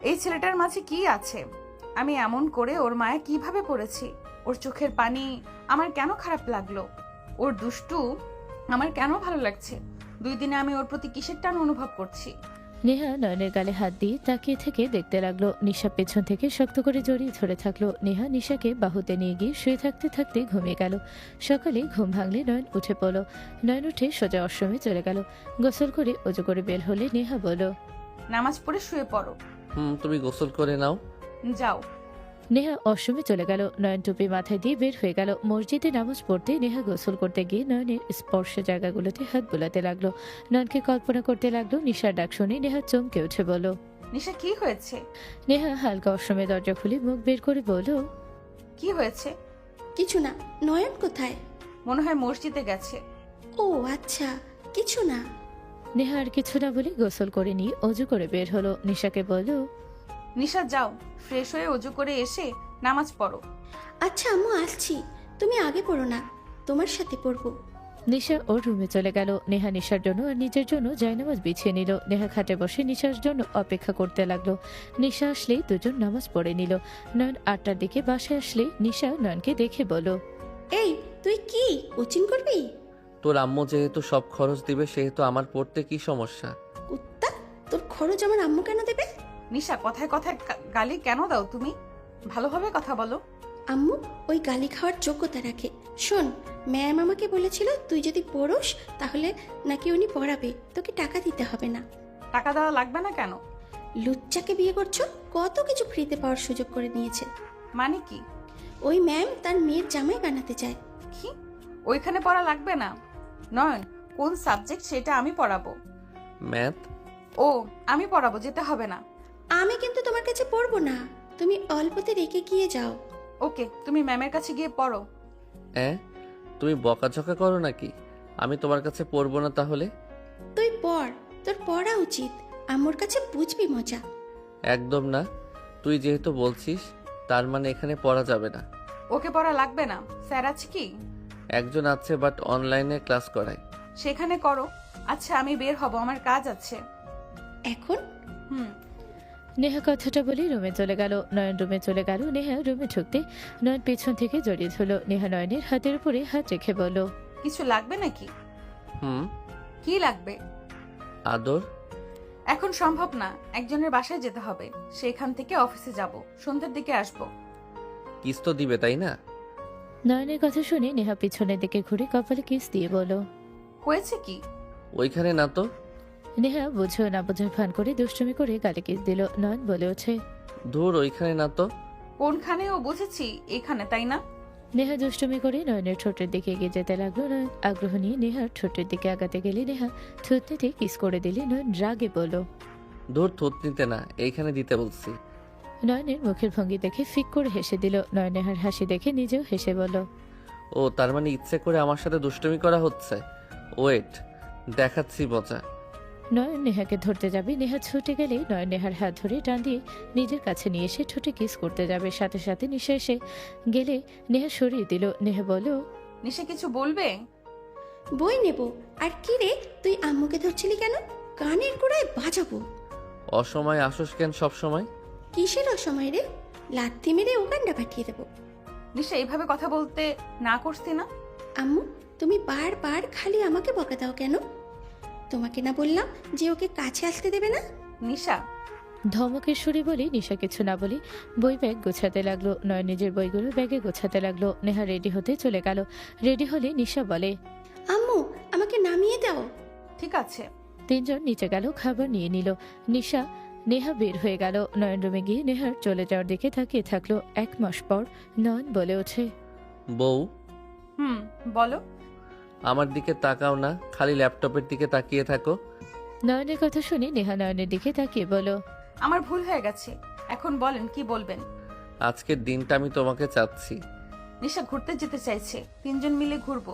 A: এই ছেলেটার মাঝে কি আছে? আমি এমন করে ওর মায়া কিভাবে পড়েছি? ওর চোখের পানি আমার কেন খারাপ লাগলো? ওর দুষ্টু আমার কেন ভালো লাগছে? 2 দিনে আমি ওর প্রতি কিসের টান অনুভব করছি।
C: নেহা নয়নের গালে হাত দিয়ে তাকিয়ে থেকে দেখতে লাগলো। নিশা পেছন থেকে শক্ত করে জড়িয়ে ধরে থাকলো। নেহা নিশাকে বাহুতে নিয়ে গিয়ে শুয়ে থাকতে থাকতে ঘুমিয়ে গেল। সকালে ঘুম ভাঙলে নয়ন উঠে পড়ল। নয়ন উঠে সোজা অশ্রমে চলে গেল। গোসল করে অজু করে বের হলে নেহা বলল,
A: নামাজ পড়ে শুয়ে পড়ো।
B: তুমি গোসল করে নাও।
A: যাও।
C: নেহা অশ্রমে চলে গেল। নয়ন টুপি মাথায় দিয়ে বের হয়ে গেল। মসজিদে নামাজ পড়তে নেহা গোসল করতে গিয়ে নয়নের স্পর্শ জায়গাগুলোতে হাত বোলাতে লাগলো। নয়নকে কল্পনা করতে লাগলো। নিশার ডাক শুনে নেহা চমকে উঠে বলল।
A: নিশা কি হয়েছে?
C: নেহা হালকা অশ্রমে দরজা খুলে মুখ বের করে বলল,
A: কি হয়েছে?
D: কিছু না। নয়ন কোথায়?
A: মনে হয় মসজিদে গেছে।
D: ও আচ্ছা, কিছু না।
C: নেহা আর কিছু না বলে গোসল করে নিয়ে অজু করে বের হলো। নিশাকে বলল,
A: নিশা যাও, ফ্রেশ হয়ে অজু করে এসে নামাজ পড়ো।
D: আচ্ছা আম্মু, আসছি। তুমি আগে পড়ো না, তোমার সাথে পড়বো।
C: নিশা ওর রুমে চলে গেল। নেহা নিশার জন্য আর নিজের জন্য জায়নামাজ বিছিয়ে নিল। নেহা খাটে বসে নিশার জন্য অপেক্ষা করতে লাগলো। নিশা আসলেই দুজন নামাজ পড়ে নিল। নয়ন 8টার দিকে বাসায় আসলে নিশা নয়নকে দেখে বলল,
D: এই তুই কি কোচিং করবি?
B: তোর আম্মু যেহেতু সব খরচ দিবে, সেহেতু আমার পড়তে কি সমস্যা?
D: কুত্তা, তোর খরচ আমার আম্মু কেন দেবে?
A: নিশা কথায় কথায় গালি কেন দাও তুমি? ভালোভাবে কথা বলো।
D: আম্মু ওই গালি খাওয়ার যোগ্যতা রাখে। শোন, ম্যাম আমাকে বলেছিল তুই যদি পড়োস তাহলে নাকি উনি পড়াবে, তোকে টাকা দিতে হবে না।
A: টাকা দেওয়া লাগবে না কেন?
D: লুচ্চাকে বিয়ে করছো, কত কিছু ফ্রিতে পাওয়ার সুযোগ করে নিয়েছে।
A: মানে কি?
D: ওই ম্যাম তার মেয়ের জামাই বানাতে চায়।
A: কি? ওইখানে পড়া লাগবে না। নয়ন, কোন সাবজেক্ট সেটা আমি পড়াবো।
B: ম্যাথ।
A: ও, আমি পড়াবো, যেতে হবে না।
D: আমি কিন্তু তোমার কাছে পড়বো না, তুমি অল্পতে রেখে গিয়ে যাও।
A: ওকে, তুমি ম্যামের কাছে গিয়ে পড়ো।
B: তুমি বকাঝকা করো নাকি? আমি তোমার কাছে পড়বো না তাহলে?
D: তুই পড়, তোর পড়া উচিত। আম্মুর কাছে বুঝবি মজা।
B: একদম না। তুই যেহেতু বলছিস, তার মানে এখানে পড়া যাবে না।
A: ওকে পড়া লাগবে না। স্যার আছে কি?
B: একজন আছে, বাট অনলাইনে ক্লাস করায়।
A: সেখানে করো। আচ্ছা, আমি বের হব, আমার কাজ আছে।
D: এখন
A: হুম।
C: নেহা কথাটা বলে রুমে চলে গেল। নয়ন রুমে চলে গেল। নেহা রুমে ঢুকতে নয়ন পেছন থেকে জড়িয়ে ধরল। নেহা নয়নের হাতের উপরে হাত রেখে বলল,
A: কিছু লাগবে নাকি? কি লাগবে?
B: আদর।
A: এখন সম্ভব না, একজনের বাসায় যেতে হবে। সেখান থেকে অফিসে যাব, সন্ধ্যের দিকে আসব।
B: কিস তো দিবে, তাই না?
C: নয়নের কথা শুনে নেহা পিছনের দিকে ঘুরে কপালে কিস দিয়ে বলল,
A: হয়েছে কি?
B: ওইখানে না তো।
C: নেহা বুঝেও না বোঝার ভান করে দুষ্টুমি করে গালে কিস দিল। নয়ন বলে ওঠে,
B: ধুর, ওইখানে না তো।
A: কোনখানে? ও বুঝেছি, এখানে, তাই না?
C: নেহা দুষ্টুমি করে নয়নের ঠোঁটের দিকে এগিয়ে যেতে লাগলো। নয়ন আগ্রহ নিয়ে নেহার ঠোঁটের দিকে আগাতে গেলে নেহা থুতনিতে কিস করে দিলে। নয়ন রাগে বলল,
B: ধুর, থুতনিতে না, এইখানে দিতে বলছি।
C: নয়নের মুখের ভঙ্গি দেখে ফিক করে হেসে দিল। নয়ন নেহার হাসি দেখে নিজেও হেসে বলল,
B: ও, তার মানে ইচ্ছে করে আমার সাথে দুষ্টুমি করা হচ্ছে। ওয়েট, দেখাচ্ছি মজা।
C: নয়ন নেহাকে ধরতে যাবে। নেহা ছুটে গেলে নয়ন নেহার হাত ধরে টান দিয়ে নিজের কাছে নিয়ে এসে ঠোঁটে কিস করতে যাবে। সাথে সাথে নিশা এসে গেলে নেহা সরিয়ে দিল। নেহা বলল,
A: নিশা কিছু বলবে?
D: বই নেব। আর কি রে, তুই আম্মুকে ধরছিলি কেন? কানের গোড়ায় বাজাবো।
B: অসময় আসোস কেন সব সময়?
D: কিসের অসময় রে? লাথি মেরে উগান্ডা পাঠিয়ে দেবো।
A: নিশা এইভাবে কথা বলতে না করছি না?
D: আম্মু, তুমি বারবার খালি আমাকে বকা দাও কেন? তোমাকে না বললাম যে ওকে কাছে আসতে দেবে না?
A: নিশা।
C: ধমকের সুরে বলে নিশা কিছু না বলে বই ব্যাগ গোছাতে লাগলো। নয় নিজের বইগুলো ব্যাগে গোছাতে লাগলো। নেহা রেডি হতে চলে গেল। রেডি হলে নিশা বলে,
D: আম্মু, আমাকে নামিয়ে দাও।
A: ঠিক আছে।
C: তিনজন নিচে গেল, খাবার নিয়ে নিল। নিশা নেহা বের হয়ে গেল। নয়ন রুমে গিয়ে নেহার চলে যাওয়ার দিকে তাকিয়ে থাকলো। 1 মাস পর নয়ন বলে ওঠে,
B: বউ,
A: বলো।
B: আমার দিকে তাকাও না, খালি ল্যাপটপের দিকে তাকিয়ে থাকো।
C: নয়নের কথা শুনে নেহা নয়নের দিকে তাকিয়ে বলল,
A: আমার ভুল হয়ে গেছে, এখন বলেন কি বলবেন।
B: আজকের দিনটা আমি তোমাকে চাচ্ছি।
A: নিশা ঘুরতে যেতে চাইছে, 3 জন মিলে ঘুরবো।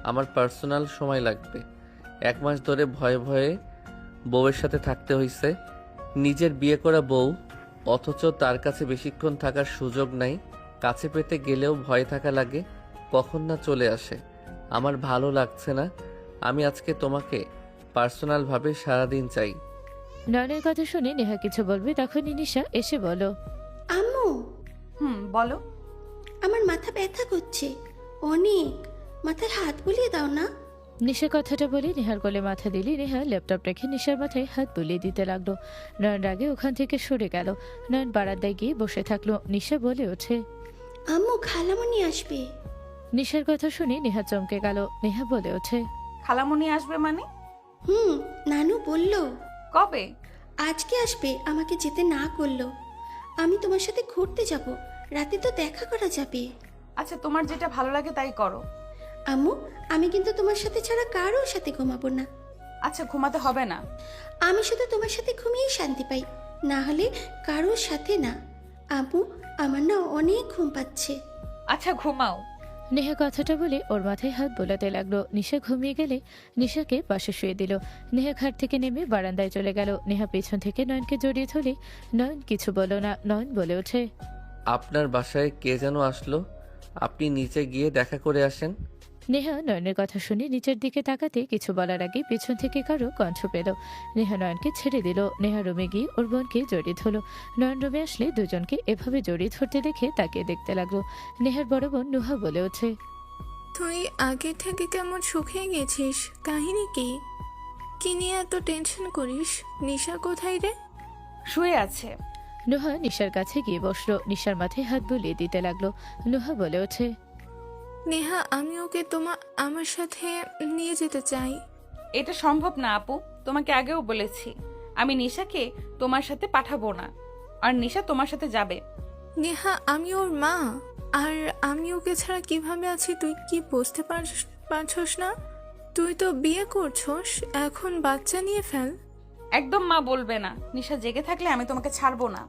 B: আমার পার্সোনাল সময় লাগবে। 1 মাস ধরে ভয়ে ভয়ে বউয়ের সাথে থাকতে হইছে। নিজের বিয়ে করা বউ, অথচ তার কাছে বেশিক্ষণ থাকার সুযোগ নাই। কাছে পেতে গেলেও ভয় থাকা লাগে। কখন না চলে আসে। আমার ভালো লাগছে না। আমি আজকে তোমাকে পার্সোনালভাবে সারাদিন চাই।
C: নয়নের কথা শুনে নেহা কিছু বলবে তখনই নিশা এসে বলো,
D: আম্মু,
A: বলো।
D: আমার মাথা ব্যথা করছে অনেক, মাথায় হাত বুলিয়ে দাও না।
C: নিশা কথাটা বলে নেহার কোলে মাথা দিলে নেহা ল্যাপটপ রেখে নিশার মাথায় হাত বুলিয়ে দিতে লাগলো। নয়ন রাগে ওখান থেকে সরে গেল। নয়ন বারান্দায় গিয়ে বসে থাকলো। নিশা বলে ওঠে,
D: আম্মু, খালামণি আসবে।
C: নিশার কথা শুনে নেহা চমকে গেল। নেহা বলে ওঠে,
A: খালামণি আসবে মানে?
D: নানু বলল
A: কবে?
D: আজকে আসবে, আমাকে যেতে না করলো। আমি তোমার সাথে ঘুরতে যাব, রাতে তো দেখা করা যাবে।
A: আচ্ছা, তোমার যেটা ভালো লাগে তাই করো।
D: আম্মু, আমি কিন্তু তোমার সাথে ছাড়া কারোর সাথে ঘুমাবো না।
A: আচ্ছা, ঘুমাতে হবে না।
D: আমি শুধু তোমার সাথে ঘুমিয়েই শান্তি পাই, না হলে কারোর সাথে না। আম্মু, আমার না অনেক ঘুম পাচ্ছে।
A: আচ্ছা, ঘুমাও।
C: নেহা কথাটা বলে ওর মাথায় হাত বোলাতে লাগলো। নিশা ঘুমিয়ে গেলে নিশাকে পাশে শুয়ে দিল। নেহা খাট থেকে নেমে বারান্দায় চলে গেল। নেহা পেছন থেকে নয়নকে জড়িয়ে ধরে, নয়ন কিছু বলো না। নয়ন বলে ওঠে,
B: আপনার বাসায় কে যেন আসলো, আপনি নিচে গিয়ে দেখা করে আসেন।
C: নেহা নয়নের কথা শুনে নিচের দিকে তাকাতে কিছু বলার আগে পেছন থেকে কারো কণ্ঠ পেল। নেহা নয়নকে ছেড়ে দিল। নেহা রুমে গিয়ে ওর বোনকে জড়িয়ে ধরল। নয়ন রুমে আসলে দুজনকে এভাবে জড়িয়ে ধরতে দেখে তাকিয়ে দেখতে লাগলো। নেহার বড় বোন নুহা বলে ওঠে,
G: তুই আগে থেকে কেমন শুকিয়ে গেছিস, কাহিনী কি? কি নিয়ে এত টেনশন করিস? নিশা কোথায় রে?
A: শুয়ে আছে।
C: নুহা নিশার কাছে গিয়ে বসলো। নিশার মাথায় হাত বুলিয়ে দিতে লাগলো। নুহা বলে ওঠে,
G: নেহা, আমি ওকে আমার সাথে নিয়ে যেতে চাই।
A: এটা সম্ভব না আপু, তোমাকে আগেও বলেছি আমি নিশাকে তোমার সাথে পাঠাবো না, আর নিশা তোমার সাথে যাবে।
G: নেহা, আমি ওর মা, আর আমি ওকে ছাড়া কিভাবে আছি তুই কি বুঝতে পারছস না? তুই তো বিয়ে করছস, এখন বাচ্চা নিয়ে ফেল।
A: একদম মা বলবে না। নিশা জেগে থাকলে আমি তোমাকে ছাড়বো না।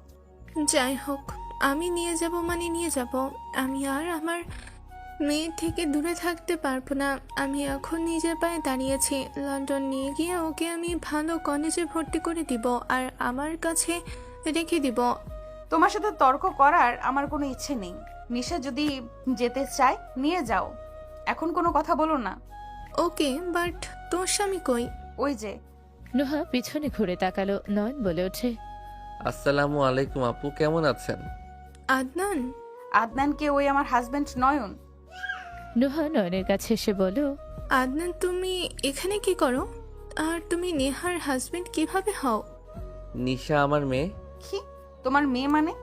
G: যাই হোক, আমি নিয়ে যাব মানে নিয়ে যাব। আমি আর আমার মেয়ের থেকে দূরে থাকতে পারবো না। আমি এখন নিজের পায়ে দাঁড়িয়েছি। লন্ডন নিয়ে গিয়ে ওকে আমি ভালো কলেজে ভর্তি করে দিব আর আমার কাছে রেখে দিব।
A: তোমার সাথে তর্ক করার আমার কোনো ইচ্ছে নেই। নিশা যদি যেতে চায় নিয়ে যাও, এখন কোনো কথা বলো না।
G: ওকে, বাট তোর স্বামী কই?
A: ওই যে।
C: নুহা পিছনে ঘুরে তাকালো। নয়ন বলে ওঠে,
B: আসসালামু আলাইকুম আপু, কেমন আছেন?
G: আদনান?
A: আদনানকে? ওই আমার হাজবেন্ড নয়ন।
C: নুহা নয়নের কাছে এসে বলো,
G: আদনান, তুমি এখানে কি করো? আর তুমি নেহার হাজবেন্ড কিভাবে হও?
B: নিশা আমার মেয়ে।
A: কি? তোমার মেয়ে মানে?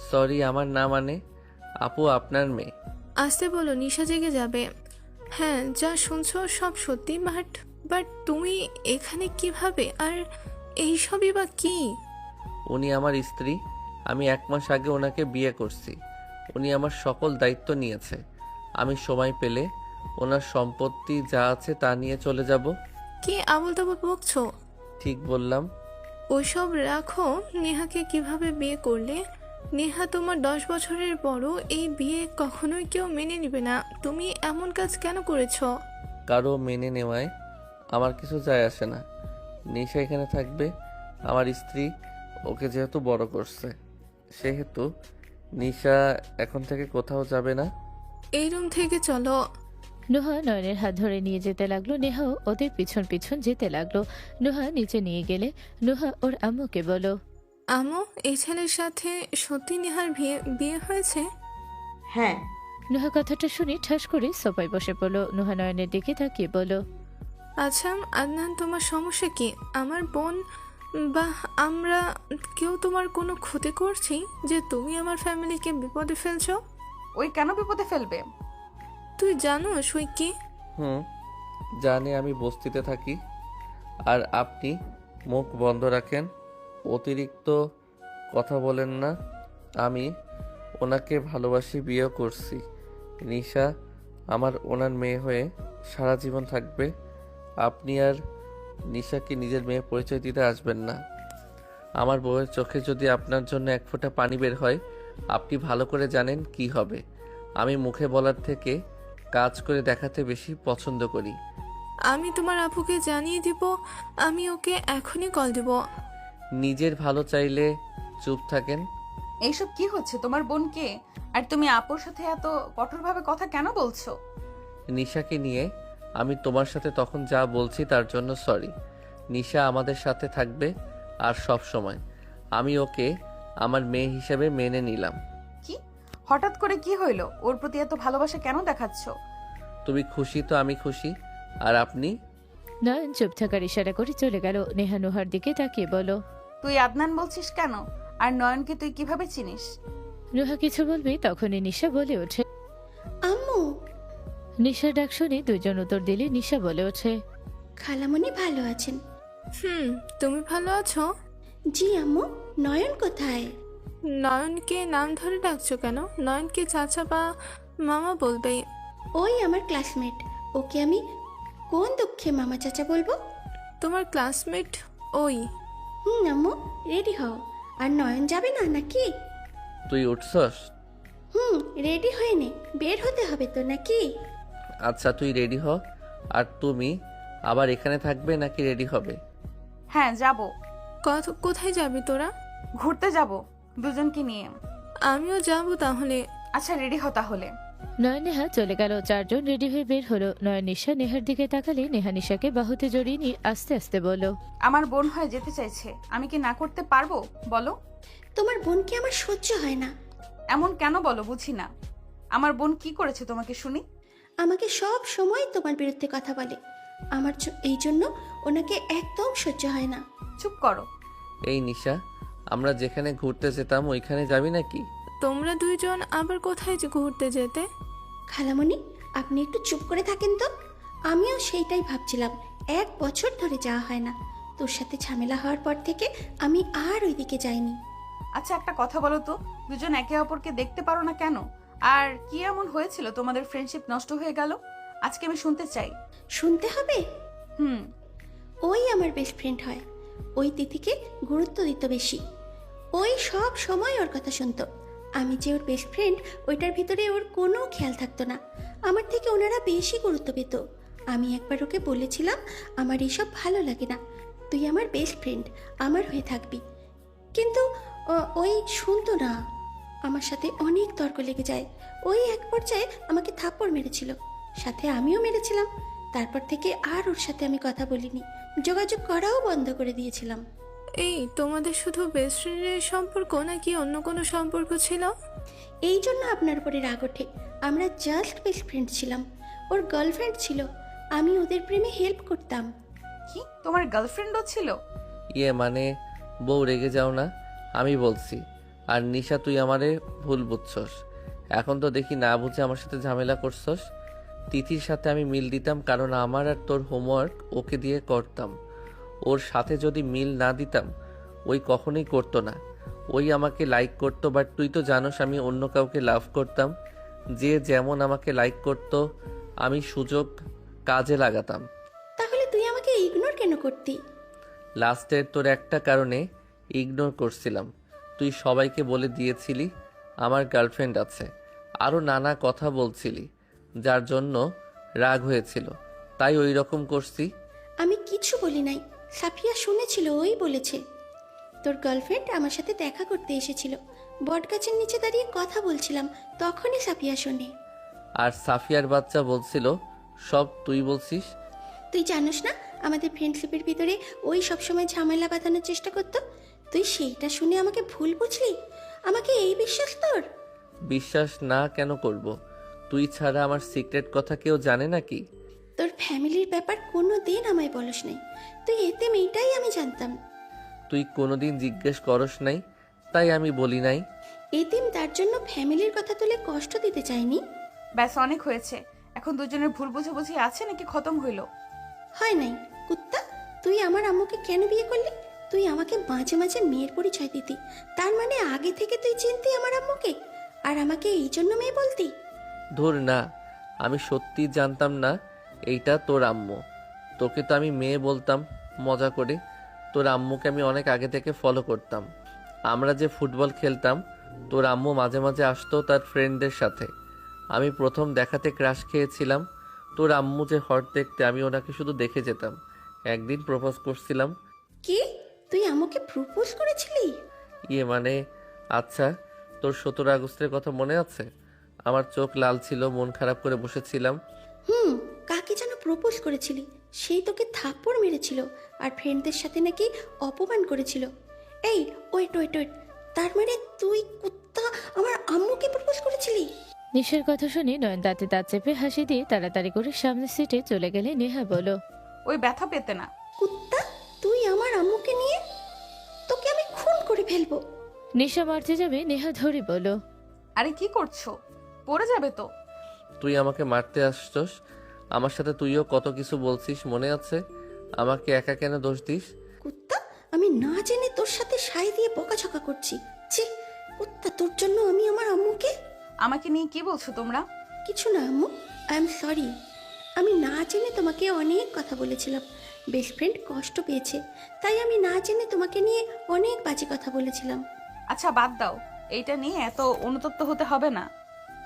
B: সরি, আমার না মানে আপু, আপনার মেয়ে।
G: আসতে বলো, নিশা জেগে যাবে। হ্যাঁ, যা শুনছো সব সত্যি, বাট তুমি এখানে কিভাবে? আর এইসবই বা কি?
B: উনি আমার স্ত্রী। আমি 1 মাস আগে ওনাকে বিয়ে করছি। উনি আমার সকল দায়িত্ব নিয়েছে। আমি সময় পেলে ওনার সম্পত্তি যা আছে তা নিয়ে চলে যাব।
G: কি আবল তাবল বকছো?
B: ঠিক বললাম।
G: ওইসব রাখো। নেহাকে কিভাবে বিয়ে করলে? নেহা তোমার 10 বছরের বড়। এই বিয়ে কখনোই কেউ মেনে নেবে না। তুমি এমন কাজ কেন করেছো?
B: কারো মেনে নেওয়ায় আমার কিছু যায় আসে না। নিশা এখানে থাকবে, আমার স্ত্রী। ওকে যেহেতু বড় করছে, সেহেতু নিশা এখন থেকে কোথাও যাবে না।
G: এই রুম থেকে চলো।
C: নুহা নয়নের হাত ধরে নিয়ে যেতে লাগলো। নেহাও ওদের পিছন পিছন যেতে লাগলো। নুহা নিচে নিয়ে গেলে নুহা ওর আম্মুকে বলো,
G: আমো, এই ছেলের সাথে সত্যি নেহার বিয়ে হয়েছে?
E: হ্যাঁ।
C: নুহা কথাটা শুনে ঠাস করে সোফায় বসে পড়লো। নুহা নয়নের দিকে তাকিয়ে বলো,
G: আচ্ছা আদনান, তোমার সমস্যা কি? আমার বোন বা আমরা কেউ তোমার কোনো ক্ষতি করছি যে তুমি আমার ফ্যামিলিকে বিপদে ফেলছো?
A: ওই কেন বিপদে ফেলবে?
G: তুই জানো সই কি?
B: জানে আমি বস্তিতে থাকি, আর আপনি মুখ বন্ধ রাখেন, অতিরিক্ত কথা বলেন না। আমি ওনাকে ভালোবাসি, বিয়ে করছি। নিশা আমার ওনার মেয়ে হয়ে সারা জীবন থাকবে। আপনি আর নিশাকে নিজের মেয়ে পরিচয় দিতে আসবেন না। আমার বউয়ের চোখে যদি আপনার জন্য 1 ফোঁটা পানি বের হয়, আপনি ভালো করে জানেন কি হবে। আমি মুখে বলার থেকে কাজ করে দেখাতে বেশি পছন্দ করি।
G: আমি তোমার আপুকে জানিয়ে দিব। আমি ওকে এখনই কল দেব।
B: নিজের ভালো চাইলে চুপ থাকেন,
A: এইসব কি হচ্ছে? তোমার বোনকে আর তুমি আপুর সাথে এত কঠোরভাবে কথা কেন বলছো?
B: নিশাকে নিয়ে আমি তোমার সাথে তখন যা বলছি তার জন্য সরি। নিশা আমাদের সাথে থাকবে আর সব সময়। আমি ওকে আমার মেয়ে হিসেবে মেনে নিলাম।
A: কি হঠাৎ করে কি হইলো? ওর প্রতি এত ভালোবাসা কেন দেখাচ্ছ?
B: তুমি খুশি তো আমি খুশি। আর আপনি?
C: নয়ন চুপ থাকার ইশারা করে চলে গেল। নেহা নুহার দিকে তাকিয়ে বলল,
A: তুই আদনান বলছিস কেন? আর নয়নকে তুই কিভাবে চিনিস?
C: নুহা কিছু বলবে তখনই নিশা বলে ওঠে।
D: আম্মু,
C: নিশার ডাক শুনে দুজন উত্তর দিলে নিশা বলে ওঠে,
D: খালামণি ভালো আছেন?
G: তুমি ভালো আছো?
D: জি আম্মু। নয়ন কোথায়?
G: নয়নকে নাম ধরে ডাকছো কেন? নয়নকে চাচা বা মামা বলবে।
D: ওই আমার ক্লাসমেট, ওকে আমি কোন দুঃখে মামা চাচা বলবো?
G: তোমার ক্লাসমেট ওই?
D: আম্মু, রেডি হও। আর নয়ন যাবে না নাকি?
B: তুই উঠছস?
D: রেডি হয়ে নে, বের হতে হবে তো নাকি?
B: আচ্ছা তুই রেডি হ। আর তুমি আবার এখানে থাকবে নাকি রেডি হবে?
A: হ্যাঁ যাব।
G: কোথায় যাবি তোরা?
A: ঘুরতে যাব দুজনকে নিয়ে।
G: আমিও যাব তাহলে।
A: আচ্ছা রেডি হ তাহলে।
C: নয়ন নেহা চলে গেল। চারজন রেডি হয়ে বের হলো। নয়ন নিশা নেহার দিকে তাকালে নেহা নিশাকে বাহুতে জড়িয়ে নিয়ে আস্তে আস্তে বলল,
A: আমার বোন হয়ে যেতে চাইছে, আমি কি না করতে পারবো বলো?
D: তোমার বোনকে আমার সহ্য হয় না।
A: এমন কেন বলো, বুঝি না। আমার বোন কি করেছে তোমাকে শুনি?
D: আমাকে সব সময় তোমার বিরুদ্ধে কথা বলে। আমার এই জন্য ওনাকে একদম সহ্য হয় না।
A: চুপ করো।
B: এই নিশা, আমরা যেখানে ঘুরতে যেতাম ওইখানে যাবি নাকি?
G: তোমরা দুইজন আবার কোথায় ঘুরতে যেতে?
D: খালামণি, আপনি একটু চুপ করে থাকেন তো। আমিও সেইটাই ভাবছিলাম, 1 বছর ধরে যাওয়া হয় না। তোর সাথে ঝামেলা হওয়ার পর থেকে আমি আর ওইদিকে যাইনি।
A: আচ্ছা একটা কথা বলো তো, দুজন একে অপরকে দেখতে পারো না কেন? আর কি এমন হয়েছিল তোমাদের ফ্রেন্ডশিপ নষ্ট হয়ে গেল? আজকে আমি শুনতে চাই।
D: শুনতে হবে?
A: হুম।
D: ওই আমার বেস্ট ফ্রেন্ড হয়। ওই তিথিকে গুরুত্ব দিত বেশি। ওই সব সময় ওর কথা শুনতো। আমি যে ওর বেস্ট ফ্রেন্ড, ওইটার ভিতরে ওর কোনো খেয়াল থাকতো না। আমার থেকে ওনারা বেশি গুরুত্ব পেত। আমি একবার ওকে বলেছিলাম, আমার এইসব ভালো লাগে না, তুই আমার বেস্ট ফ্রেন্ড, আমার হয়ে থাকবি। কিন্তু ওই শুনতো না। আমার সাথে অনেক তর্ক লেগে যায়। ওই এক পর্যায়ে আমাকে থাপ্পড় মেরেছিল, সাথে আমিও মেরেছিলাম। তারপর থেকে আর ওর সাথে আমি কথা বলিনি, যোগাযোগ করাও বন্ধ করে দিয়েছিলাম।
G: এই তোমাদের শুধু বেস্ট ফ্রেন্ডের সম্পর্ক নাকি অন্য কোনো সম্পর্ক ছিল?
D: এই জন্য আপনার উপরে রাগ ওঠে। আমরা জাস্ট বেস্ট ফ্রেন্ড ছিলাম। ওর গার্লফ্রেন্ড ছিল, আমি ওদের প্রেমে হেল্প করতাম।
A: কি তোমার গার্লফ্রেন্ডও ছিল?
B: মানে বউ রেগে যাও না, আমি বলছি। আর নিশা তুই আমারে ভুল বুঝছস। এখন তো দেখি না বুঝে আমার সাথে ঝামেলা করছস। তিথির সাথে আমি মিল দিতাম কারণ আমার আর তোর হোমওয়ার্ক ওকে দিয়ে করতাম। ওর সাথে যদি মিল না দিতাম ওই কখনোই করতো না। ওই আমাকে লাইক করতো, বাট তুই তো জানোস আমি অন্য কাউকে লাভ করতাম। যে যেমন আমাকে লাইক করতো আমি সুযোগ কাজে লাগাতাম।
D: তাহলে তুই আমাকে ইগনোর কেন করতি?
B: লাস্টের তোর একটা কারণে ইগনোর করছিলাম। তুই সবাইকে বলে দিয়েছিলি আমার গার্লফ্রেন্ড আছে, আরও নানা কথা বলছিলি, যার জন্য রাগ হয়েছিল, তাই ওই রকম করছি।
D: আমি কিছু বলি নাই, সাফিয়া শুনেছিল, ওই বলেছে। তোর গার্লফ্রেন্ড আমার সাথে দেখা করতে এসেছিল, বটগাছের নিচে দাঁড়িয়ে কথা বলছিলাম, তখনই সাফিয়া শোনে।
B: আর সাফিয়ার বাচ্চা বলছিল সব তুই বলছিস।
D: তুই জানোস না আমাদের ফ্রেন্ডশিপের ভিতরে ওই সবসময় ঝামেলা বাঁধানোর চেষ্টা করতো। তুই সেইটা শুনে আমাকে ভুল বুঝলি? আমাকে এই বিশ্বাস তোর?
B: বিশ্বাস না কেন করব? তুই ছাড়া আমার সিক্রেট কথা কেউ জানে নাকি?
D: তোর ফ্যামিলির ব্যাপার কোনো দিন আমায় বলস নাই। তুই এতে মেয়েটাই আমি জানতাম।
B: তুই কোনোদিন জিজ্ঞেস করস নাই, তাই আমি বলি নাই।
D: এতিম, তার জন্য ফ্যামিলির কথা তুলে কষ্ট দিতে চাইনি।
A: ব্যাস অনেক হয়েছে। এখন দুজনের ভুল বুঝাবুঝি আছে নাকি খতম হইলো?
D: হয় নাই কুত্তা। তুই আমার আম্মুকে কেন বিয়ে করলি? তুই আমাকে মাঝে মাঝে মেয়ের পরিচয় দিতি, তার মানে আগে থেকে তুই চিনতি আমার আম্মুকে, আর আমাকে এই জন্য মেয়ে বলতি?
B: ধুর না, আমি সত্যি জানতাম না এইটা তোর আম্মু। তোকে তো আমি মেয়ে বলতাম মজা করে। তোর আম্মুকে আমি অনেক আগে থেকে ফলো করতাম। আমরা যে ফুটবল খেলতাম তোর আম্মু মাঝে মাঝে আসতো তার ফ্রেন্ডদের সাথে। আমি প্রথম দেখাতে ক্রাশ খেয়েছিলাম। তোর আম্মু যে হট দেখতে, আমি ওনাকে শুধু দেখে যেতাম। একদিন প্রপোজ করছিলাম।
D: কি? তুই আম্মুকে প্রপোজ করেছিলি?
B: মানে আচ্ছা, তোর 17 আগস্টের কথা মনে আছে? আমার চোখ লাল ছিল, মন খারাপ করে বসেছিলাম।
D: কাকে যেন প্রপোজ করেছিলি, সেই তোকে থাপ্পড় মেরেছিল আর ফ্রেন্ডদের সাথে নাকি অপমান করেছিল। এই ওয়েট ওয়েট ওয়েট, তার মানে তুই কুত্তা আমার আম্মুকে প্রপোজ করেছিলি?
C: নিশার কথা শুনে নয়ন দাঁতে দাঁত চেপে হাসি দিয়ে তাড়াতাড়ি করে সামনের সিটে চলে গেলে নেহা বলল,
A: ওই ব্যথা পেতে না।
D: কুত্তা, তুই আমার আম্মুকে নিয়ে, তোকে আমি খুন করে ফেলবো।
C: নিশা মারতে যাবে, নেহা ধরে বলল,
A: আরে কি করছো? পড়ে যাবে তো।
B: তুই আমাকে মারতে আসছস? আমার সাথে তুইও কত কিছু বলছিস, মনে আছে? আমাকে একা কেন দোষ দিস?
D: কুত্তা, আমি না জেনে তোর সাথে সাই দিয়ে বকাঝকা করছি। ছি কুত্তা, তোর জন্য আমি আমার আম্মুকে।
A: আমাকে নিয়ে কি বলছো তোমরা?
D: কিছু না আম্মু, আই এম সরি। আমি না জেনে তোমাকে অনেক কথা বলেছিলাম। বেস্ট ফ্রেন্ড কষ্ট পেয়েছে, তাই আমি না জেনে তোমাকে নিয়ে অনেক বাজে কথা বলেছিলাম।
A: আচ্ছা বাদ দাও, এইটা নিয়ে এত অনুতপ্ত হতে হবে না।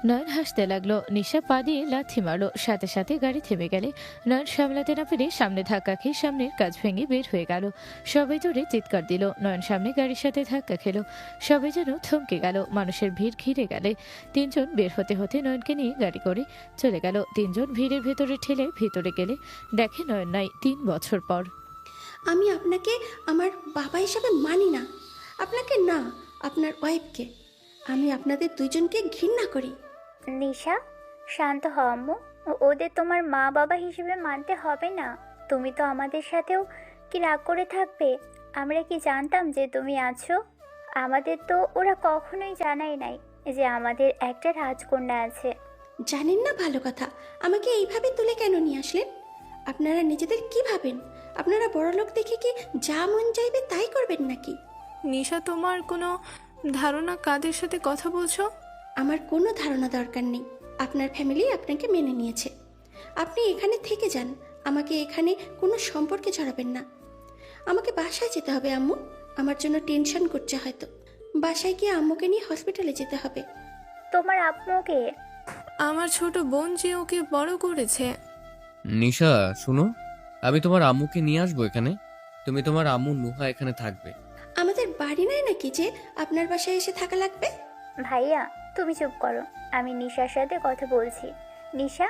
C: নয়ন হাসতে লাগলো। নিশা পা দিয়ে লাথি মারলো, সাথে সাথে গাড়ি থেমে গেলে নয়ন সামলাতে না পেরে সামনে ধাক্কা খেয়ে সামনের কাজ ভেঙে বের হয়ে গেল। সবাই জোরে চিৎকার দিল। নয়ন সামনে গাড়ির সাথে ধাক্কা খেলো। সবাই যেন থমকে গেল। মানুষের ভিড় ঘিরে গেলে তিনজন বের হতে হতে নয়নকে নিয়ে গাড়ি করে চলে গেল। তিনজন ভিড়ের ভেতরে ঠেলে ভেতরে গেলে দেখে নয়ন নাই 3 বছর পর।
D: আমি আপনাকে আমার বাবা হিসাবে মানি না, আপনাকে না, আপনার ওয়াইফকে। আমি আপনাদের দুইজনকে ঘৃণা করি।
H: নিশা, শান্ত হও আম্মু। ওদের তোমার মা বাবা হিসেবে মানতে হবে না। তুমি তো আমাদের সাথেও কি রাগ করে থাকবে? আমরা কি জানতাম যে তুমি আছো? আমাদের তো ওরা কখনোই জানাই নাই যে আমাদের একটা রাজকন্যা আছে।
D: জানেন না, ভালো কথা। আমাকে এইভাবে তুলে কেন নিয়ে আসলেন? আপনারা নিজেদের কি ভাবেন? আপনারা বড়লোক দেখে কি যা মন চাইবে তাই করবেন নাকি?
G: নিশা, তোমার কোনো ধারণা কাদের সাথে কথা বলছো?
D: আমার কোনো ধারণা দরকার নেই। আপনার ফ্যামিলি আপনাকে মেনে নিয়েছে। আপনি এখানে থেকে যান, আমাকে এখানে কোনো সম্পর্কে জড়াবেন না। আমাকে বাসায় যেতে হবে আম্মু, আমার জন্য টেনশন করছে হয়তো। বাসায় গিয়ে আম্মুকে নিয়ে হসপিটালে যেতে হবে।
H: তোমার আম্মুকে?
G: আমার ছোট বোন যে ওকে বড় করেছে।
I: নিশা শুনো, আমি তোমার আম্মুকে নিয়ে আসবো এখানে। তুমি তোমার আম্মু নুহা এখানে থাকবে।
D: আমাদের বাড়ি নাই নাকি যে আপনার বাসায় এসে থাকা লাগবে?
H: ভাইয়া, তুমি চুপ করো, আমি নিশার সাথে কথা বলছি। নিশা,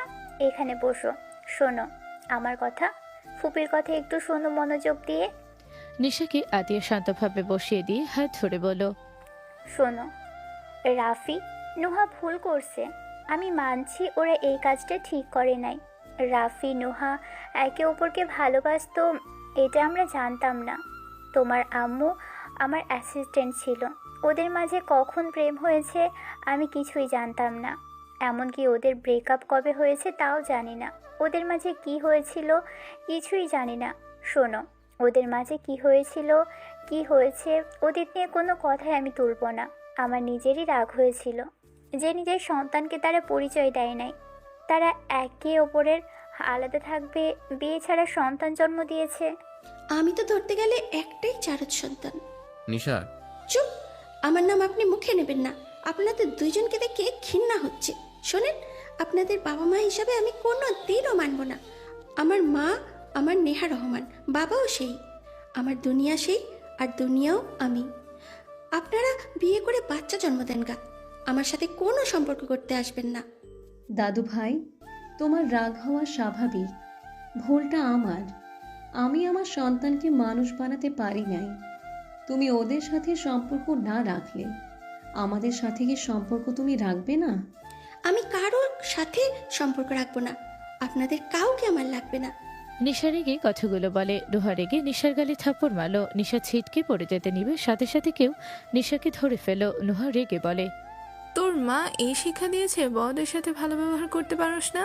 H: এখানে বসো, শোনো আমার কথা। ফুপির কথা একটু শোনো মনোযোগ দিয়ে।
C: নিশাকে আতিয়া শান্তভাবে বসিয়ে দিয়ে হাত ধরে বলল,
H: শোনো রাফি, নুহা ভুল করছে। আমি মানছি ওরা এই কাজটা ঠিক করে নাই। রাফি নুহা একে অপরকে ভালোবাসতো, এটা আমরা জানতাম না। তোমার আম্মু আমার অ্যাসিস্ট্যান্ট ছিল। ওদের মাঝে কখন প্রেম হয়েছে আমি কিছুই জানতাম না। এমনকি ওদের ব্রেকআপ কবে হয়েছে তাও জানি না। ওদের মাঝে কি হয়েছিল কিছুই জানি না। শোনো, ওদের মাঝে কি হয়েছিল কি হয়েছে ওদের নিয়ে কোনো কথাই আমি তুলব না। আমার নিজেরই রাগ হয়েছিল যে নিজের সন্তানকে তারা পরিচয় দেয় নাই। তারা একে অপরের আলাদা থাকবে, বিয়ে ছাড়া সন্তান জন্ম দিয়েছে।
D: আমি তো ধরতে গেলে একটাই চারজ সন্তান।
I: নিশা,
D: চুপ, আমার নাম আপনি মুখে নেবেন না। আপনাদের দুইজনকে দেখে ঘৃণা হচ্ছে। শোনেন, আপনাদের বাবা মা হিসাবে আমি কোনো দিনও মানব না। আমার মা আমার নেহা রহমান, বাবাও সেই। আমার দুনিয়া সেই, আর দুনিয়াও আমি। আপনারা বিয়ে করে বাচ্চা জন্ম দেন গা, আমার সাথে কোনো সম্পর্ক করতে আসবেন না।
J: দাদু ভাই, তোমার রাগ হওয়া স্বাভাবিক। ভুলটা আমার। আমি আমার সন্তানকে মানুষ বানাতে পারি নাই। তুমি ওদের সাথে সম্পর্ক না রাখলে আমাদের সাথে কি সম্পর্ক তুমি রাখবে না?
D: আমি কারোর সাথে সম্পর্ক রাখবো না। আপনাদের কাউকে আমার লাগবে না।
C: নিশা রেগে কথাগুলো বলে। নুহা রেগে নিশার গালে থাপ্পড় মারলো। নিশা ছিটকে পড়ে যেতে নিবে, সাথে সাথে কেউ নিশাকে ধরে ফেলো। নুহা রেগে বলে,
G: তোর মা এই শিক্ষা দিয়েছে বড়দের সাথে ভালো ব্যবহার করতে পারোস না?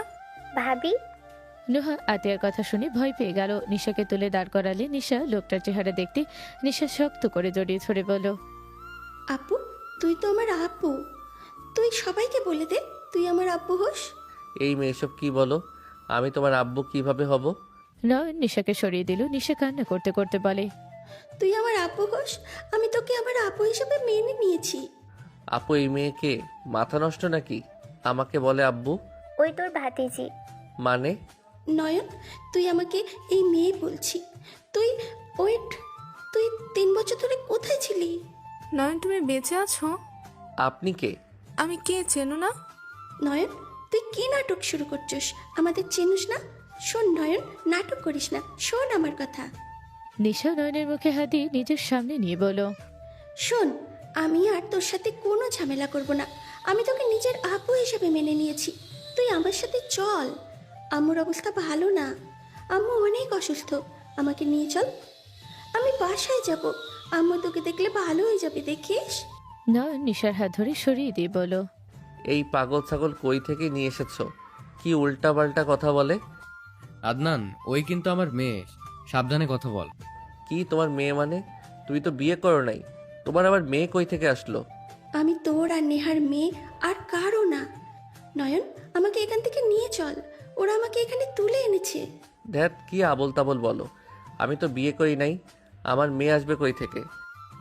H: ভাবি,
C: নুহা আতিয়ার কথা শুনে ভয় পেয়ে গেল। নিশাকে তুলে দাঁড় করালে নিশা লোকটার চেহারা দেখতে নিশা শক্ত করে জড়িয়ে ধরে বলল,
D: আপু, তুই তো আমার আব্বু। তুই সবাইকে বলে দে তুই আমার আব্বু হোস।
B: এই মেয়ে এসব কি বলো? আমি তোমার আব্বু কিভাবে হব?
C: নয়ন নিশাকে সরিয়ে দিল। নিশা কান্না করতে করতে বলে,
D: তুই আমার আব্বু হোস, আমি তোকে আমার আব্বু হিসেবে মেনে নিয়েছি।
B: আপু, এই মেয়েকে মাথা নষ্ট নাকি? আমাকে বলে আব্বু?
H: ওই তোর ভাতিজি।
B: মানে?
D: নয়ন, তুই আমাকে এই মেয়ে বলছি। তুই ওয়েট, তুই 3 বছর ধরে কোথায় ছিলি?
G: নয়ন, তুমি বেঁচে আছো?
B: আপনি কে?
G: আমি কে চেনো না?
D: নয়ন, তুই কি নাটক শুরু করছিস? আমাদের চেনুস না? শোন নয়ন, নাটক করিস না, শোন আমার কথা।
C: নিশা নয়নের মুখে হাত দিয়ে নিজের সামনে নিয়ে বলল,
D: শোন, আমি আর তোর সাথে কোনো ঝামেলা করব না। আমি তোকে নিজের আপু হিসেবে মেনে নিয়েছি, তুই আমার সাথে চল। আম্মুর অবস্থা ভালো না, আম্মু অনেক অসুস্থ, আমাকে নিয়ে চল। আমি বাসায় যাব, আম্মু তোকে দেখলে ভালো হয়ে যাবে, দেখিস।
C: নয়ন নিশার হাত ধরে সরিয়ে দিয়ে বলল,
B: এই পাগল ছাগল কই থেকে নিয়ে এসেছো? কি উল্টা পাল্টা কথা বলে?
I: আদনান, ওই কিন্তু আমার মেয়ে, সাবধানে কথা বল।
B: কি তোমার মেয়ে মানে? তুমি তো বিয়ে করো নাই, তোমার আবার মেয়ে কই থেকে আসলো?
D: আমি তোর আর নেহার মেয়ে, আর কারো না। নয়ন, আমাকে এখান থেকে নিয়ে চল, ওরা আমাকে এখানে তুলে এনেছে।
B: ধ্যাত, কি আবল তাবল বলো? আমি তো বিয়ে করি নাই, আমার মেয়ে আসবে কই থেকে?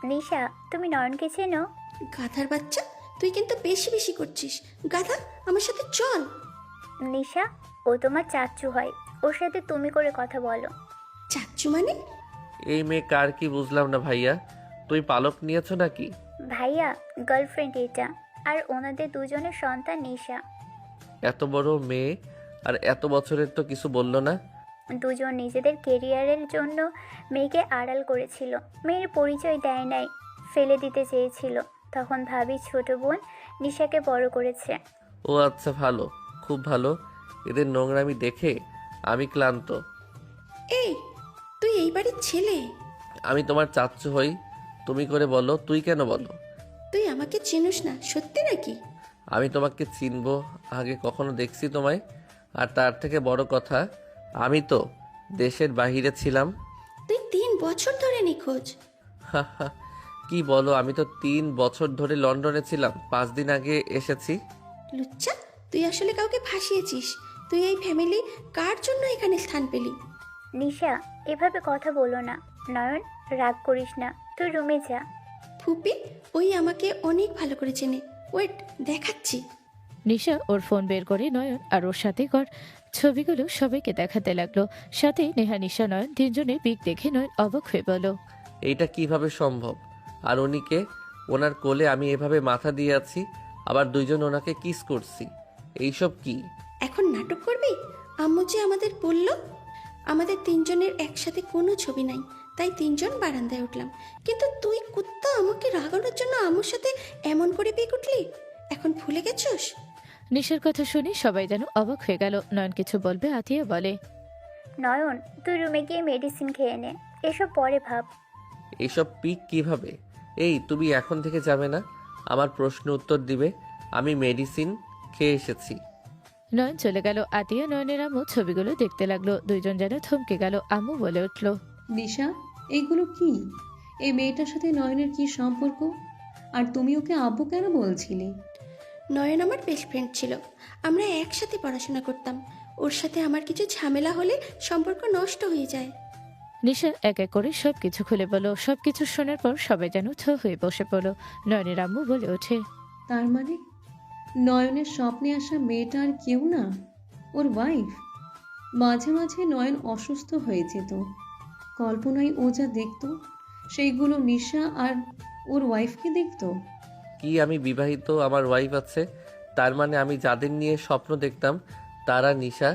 H: নিশা, তুমি নয়নকে চেনো?
D: গাধার বাচ্চা, তুই কিন্তু বেশি বেশি করছিস। গাধা, আমার সাথে চল।
H: নিশা, ও তোমার চাচ্চু হয়, ওর সাথে তুমি করে কথা বলো।
D: চাচ্চু মানে?
B: এই মেয়ে কার কি বুঝলাম না ভাইয়া, তুই পালক নিয়েছো নাকি?
H: ভাইয়া, গার্লফ্রেন্ড এটা, আর ওনাদের দুজনের সন্তান নিশা।
B: এত বড় মেয়ে আর এত বছরের তো কিছু বললো না?
H: দুজন নিজেদের কেরিয়ারের জন্য মেয়েকে আড়াল করেছিল, মেয়ের পরিচয় দেয় নাই, ফেলে দিতে চেয়েছিল। তখন ভাবি ছোট বোন নিশাকে বড় করেছে।
B: ও আচ্ছা, ভালো, খুব ভালো। এদের নোংরামি দেখে আমি ক্লান্ত।
D: এই, তুই এই বাড়ির ছেলে?
B: আমি তোমার চাচ্চু হই, তুমি করে বলো, তুই কেন বলো?
D: তুই আমাকে চিনিস না, সত্যি নাকি?
B: আমি তোমাকে চিনবো? আগে কখনো দেখছি তোমায়? আর তার থেকে বড় কথা, আমি তো দেশের বাহিরে ছিলাম।
D: তুই 3 বছর ধরে নিখোঁজ।
B: কি বলো, আমি তো 3 বছর ধরে লন্ডনে ছিলাম, 5 দিন আগে এসেছি।
D: লুচ্চা, তুই আসলে কাউকে ফাঁসিয়েছিস। তুই এই ফ্যামিলি কার জন্য এখানে স্থান পেলি?
H: নিশা, এভাবে কথা বলো না। নয়ন, রাগ করিস না, তুই রুমে যা।
D: ফুপি, ওই আমাকে অনেক ভালো করে চেনে, ওয়েট, দেখাচ্ছি।
C: নিশা ওর ফোন বের করে নয়ন আর ওর সাথে কর ছবিগুলো সবাইকে দেখাতে লাগলো। সাথে নেহা, নিশা, নয়ন তিনজনের পিক দেখে নয়ন অবাক হয়ে বলল,
B: এইটা কিভাবে সম্ভব? আর উনিকে, ওনার কোলে আমি এভাবে মাথা দিয়ে আছি, আবার দুইজন ওনাকে কিস করছি, এইসব কি?
D: এখন নাটক করবি? আম্মু যে আমাদের বলল আমাদের 3 জনের একসাথে কোনো ছবি নাই, তাই 3 জন বারান্দায় উঠলাম। কিন্তু তুই কুত্তা, আমাকে রাগানোর জন্য আম্মুর সাথে এমন করে পেয়ে উঠলি, এখন ভুলে গেছিস?
C: নিশার কথা শুনে সবাই যেন অবাক হয়ে গেল। নয়ন কিছু বলবে, আতিয়া বলে,
H: নয়ন, তুই রুমে গিয়ে মেডিসিন খেয়ে নে, এসব পরে ভাব।
B: এইসব পিক কিভাবে? এই, তুমি এখন থেকে যাবে না, আমার প্রশ্ন উত্তর দিবে। আমি মেডিসিন খেয়ে এসেছি।
C: নয়ন চলে গেল। আতিয়া নয়নের আম্মু ছবিগুলো দেখতে লাগলো। দুইজন যেন থমকে গেল। আম্মু বলে উঠল,
J: দিশা, এইগুলো কি? এই মেয়েটার সাথে নয়নের কি সম্পর্ক? আর তুমি ওকে আব্বু কেন বলছিলে?
D: নয়ন আমার বেস্ট ফ্রেন্ড ছিল, আমরা একসাথে পড়াশোনা করতাম। ওর সাথে আমার কিছু ঝামেলা হলে সম্পর্ক নষ্ট হয়ে যায়।
C: নিশা এক এক করে সবকিছু খুলে বলল। সবকিছু শোনার পর সবাই যেন থ হয়ে বসে পড়ল। নয়নের আম্মু বলে ওঠে,
J: তার মানে নয়নের স্বপ্নে আসা মেয়েটা আর কেউ না, ওর ওয়াইফ। মাঝে মাঝে নয়ন অসুস্থ হয়ে যেত, কল্পনায় ও যা দেখতো সেইগুলো নিশা আর ওর ওয়াইফকে দেখতো।
B: কি আমি বিবাহিত, আমার ওয়াইফ আছে? তার মানে আমি যাদের নিয়ে স্বপ্ন দেখতাম তারা নিশা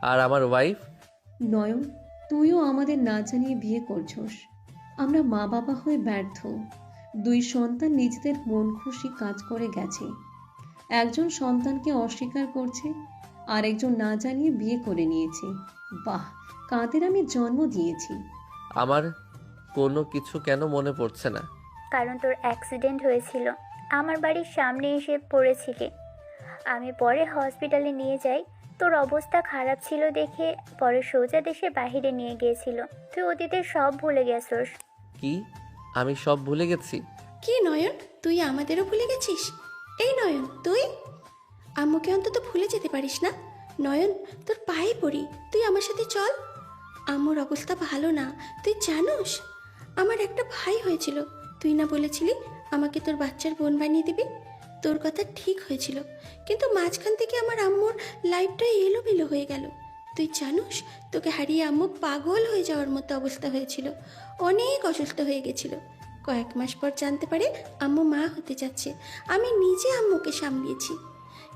B: আর আমার ওয়াইফ?
J: নয়ন, তুইও আমাদের না জানিয়ে বিয়ে করছস। আমরা মা বাবা হয়ে ব্যর্থ। 2 সন্তান নিজেদের মন খুশি কাজ করে গেছে, একজন সন্তানকে অস্বীকার করছে, আর একজন না জানিয়ে বিয়ে করে নিয়েছে। বাহ, কাদের আমি জন্ম দিয়েছি।
B: আমার কোনো কিছু কেন মনে পড়ছে না?
H: কারণ তোর অ্যাক্সিডেন্ট হয়েছিল, আমার বাড়ির সামনে এসে পড়েছিলি। আমি পরে হসপিটালে নিয়ে যাই, তোর অবস্থা খারাপ ছিল দেখে পরে সোজা দেশে বাইরে নিয়ে গিয়েছিল। তুই অতীতের সব ভুলে গেছস।
B: কি আমি সব ভুলে গেছি?
D: কি নয়ন, তুই আমাদেরও ভুলে গেছিস? এই নয়ন, তুই আম্মুকে অন্তত ভুলে যেতে পারিস না? নয়ন, তোর পায়ে পড়ি, তুই আমার সাথে চল। আম্মুর অবস্থা ভালো না, তুই জানোস? আমার একটা ভাই হয়েছিল, তুই না বলেছিলি আমাকে তোর বাচ্চার বোন বানিয়ে দিবি? তোর কথা ঠিক হয়েছিল, কিন্তু মাঝখান থেকে আমার আম্মুর লাইফটা এলোমেলো হয়ে গেল। তুই জানোস, তোকে হারিয়ে আম্মু পাগল হয়ে যাওয়ার মতো অবস্থা হয়েছিল, অনেক অসুস্থ হয়ে গেছিল। কয়েক মাস পর জানতে পারে আম্মু মা হতে যাচ্ছে। আমি নিজে আম্মুকে সামলিয়েছি,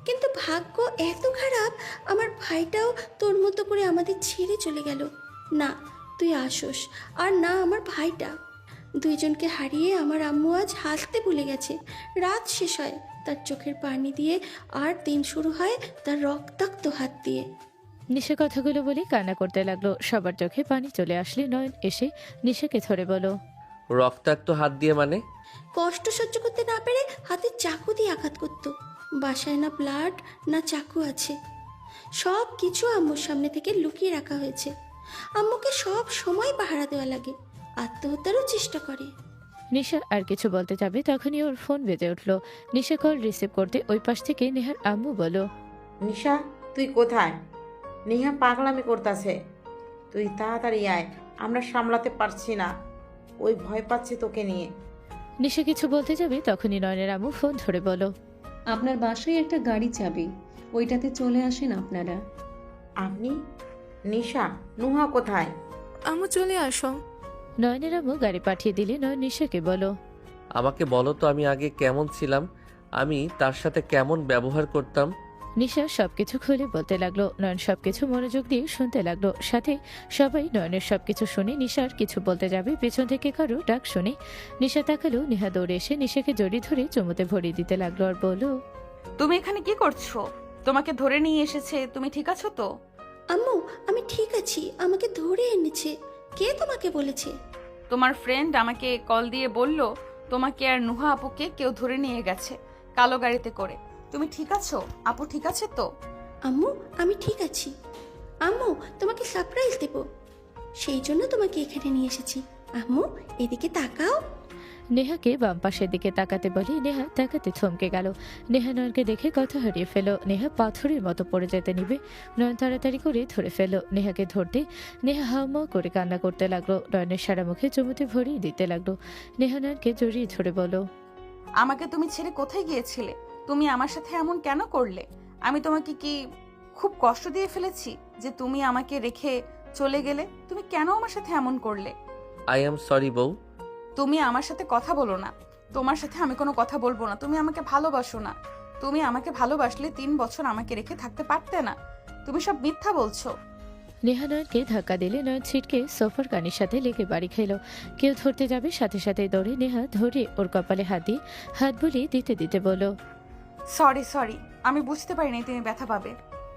D: কিন্তু ভাগ্য এত খারাপ, আমার ভাইটাও তোর মতো করে আমাদের ছেড়ে চলে গেল। না তুই আসোস, আর না আমার ভাইটা। দুইজনকে হারিয়ে আমার আম্মু আজ হাসতে ভুলে গেছে। রাত শেষ হয় তার চোখের পানি দিয়ে, আর দিন শুরু হয় তার রক্তাক্ত হাত দিয়ে।
C: নিশা কথাগুলো বলে কান্না করতে লাগলো। সবার চোখে পানি চলে আসলে নয়ন এসে নিশাকে ধরে বলো,
B: রক্তাক্ত হাত দিয়ে মানে?
D: কষ্ট সহ্য করতে না পেরে হাতে চাকু দিয়ে আঘাত করত। বাসায় না ব্লাড না চাকু আছে, সব কিছু আম্মুর সামনে থেকে লুকিয়ে রাখা হয়েছে। আম্মুকে সব সময় পাহারা দেওয়া লাগে, আত্মহত্যারও চেষ্টা করে।
C: নিশা আর কিছু বলতে যাবে তখনই ওর ফোন বেজে উঠলো। নিশা কল রিসিভ করতে ওই পাশ থেকে নেহার আম্মু বলো,
E: নিশা তুই কোথায়? নেহা পাগলামি করতেছে, তুই তাড়াতাড়ি আয়, আমরা সামলাতে পারছি না, ওই ভয় পাচ্ছে তোকে নিয়ে।
C: নিশা কিছু বলতে যাবে তখনই নয়নের আম্মু ফোন ধরে বলো,
J: আপনার বাসায় একটা গাড়ি চাবি, ওইটাতে চলে আসেন আপনারা।
E: আপনি? নিশা, নুহা কোথায়?
G: আম্মু চলে আসো।
C: নয়নের আম্মু গাড়ি পাঠিয়ে দিলে নয়ন নিশাকে বলো,
B: আমাকে বলো তো আমি আগে কেমন ছিলাম, আমি তার সাথে কেমন ব্যবহার করতাম।
C: নিশা সবকিছু খুলে বলতে লাগলো। নয়ন সবকিছু মনোযোগ দিয়ে শুনতে লাগলো। সাথে সবাই নয়নের সবকিছু শুনে নিশার কিছু বলতে যাবে পেছন থেকে কারো ডাক শুনে নিশা তাকালো। নেহা দৌড়ে এসে নিশাকে জড়িয়ে ধরে চুমুতে ভরিয়ে দিতে লাগলো আর বলল,
A: তুমি এখানে কি করছো? তোমাকে ধরে নিয়ে এসেছে, তুমি ঠিক আছো তো?
D: আম্মু আমি ঠিক আছি, আমাকে ধরে এনেছে। কে তোমাকে বলেছে?
A: তোমার ফ্রেন্ড আমাকে কল দিয়ে বলল তোমাকে আর নুহা আপুকে কেউ ধরে নিয়ে গেছে কালো গাড়িতে করে। তুমি ঠিক আছো? আপু ঠিক আছে তো?
D: আম্মু আমি ঠিক আছি। আম্মু তোমাকে সারপ্রাইজ দেব, সেই জন্য তোমাকে এখানে নিয়ে এসেছি। আম্মু এদিকে তাকাও।
C: নেহাকে বাম পাশের দিকে তাকাতে বলে নেহা তাকাতে থমকে গেল। নেহা নয়নকে দেখে কথা হারিয়ে ফেল। নেহা পাথরের মতো পড়ে যেতে নিবে, নয়ন তাড়াতাড়ি করে ধরে ফেল। নেহাকে ধরতে নেহা হাউমাউ করে কান্না করতে লাগলো। নয়নের সারা মুখে চুমুতে ভরিয়ে দিতে লাগলো। নেহা নয়নকে জড়িয়ে ধরে বলো,
A: আমাকে তুমি ছেড়ে কোথায় গিয়েছিলে? তুমি আমার সাথে এমন কেন করলে? আমি তোমাকে কি খুব কষ্ট দিয়ে ফেলেছি যে তুমি আমাকে রেখে চলে গেলে? তুমি কেন আমার সাথে এমন করলে?
B: আই এম সরি বউ।
A: তুমি আমার সাথে কথা বলো না, তোমার সাথে আমি কোনো কথা বলবো না। তুমি আমাকে ভালোবাসো না। তুমি আমাকে ভালোবাসলে 3 বছর আমাকে রেখে থাকতে পারতে না। তুমি সব মিথ্যা বলছো।
C: নেহা নয়নকে ধাক্কা দিলে নয়ন ছিটকে সোফার কানির সাথে লেগে বাড়ি খেলো। কেউ ধরতে যাবে সাথে সাথে দৌড়ে নেহা ধরে ওর কপালে হাত দিয়ে হাত বুলিয়ে দিতে দিতে বলো,
A: সরি, আমি বুঝতে পারিনি তুমি ব্যথা পাবে।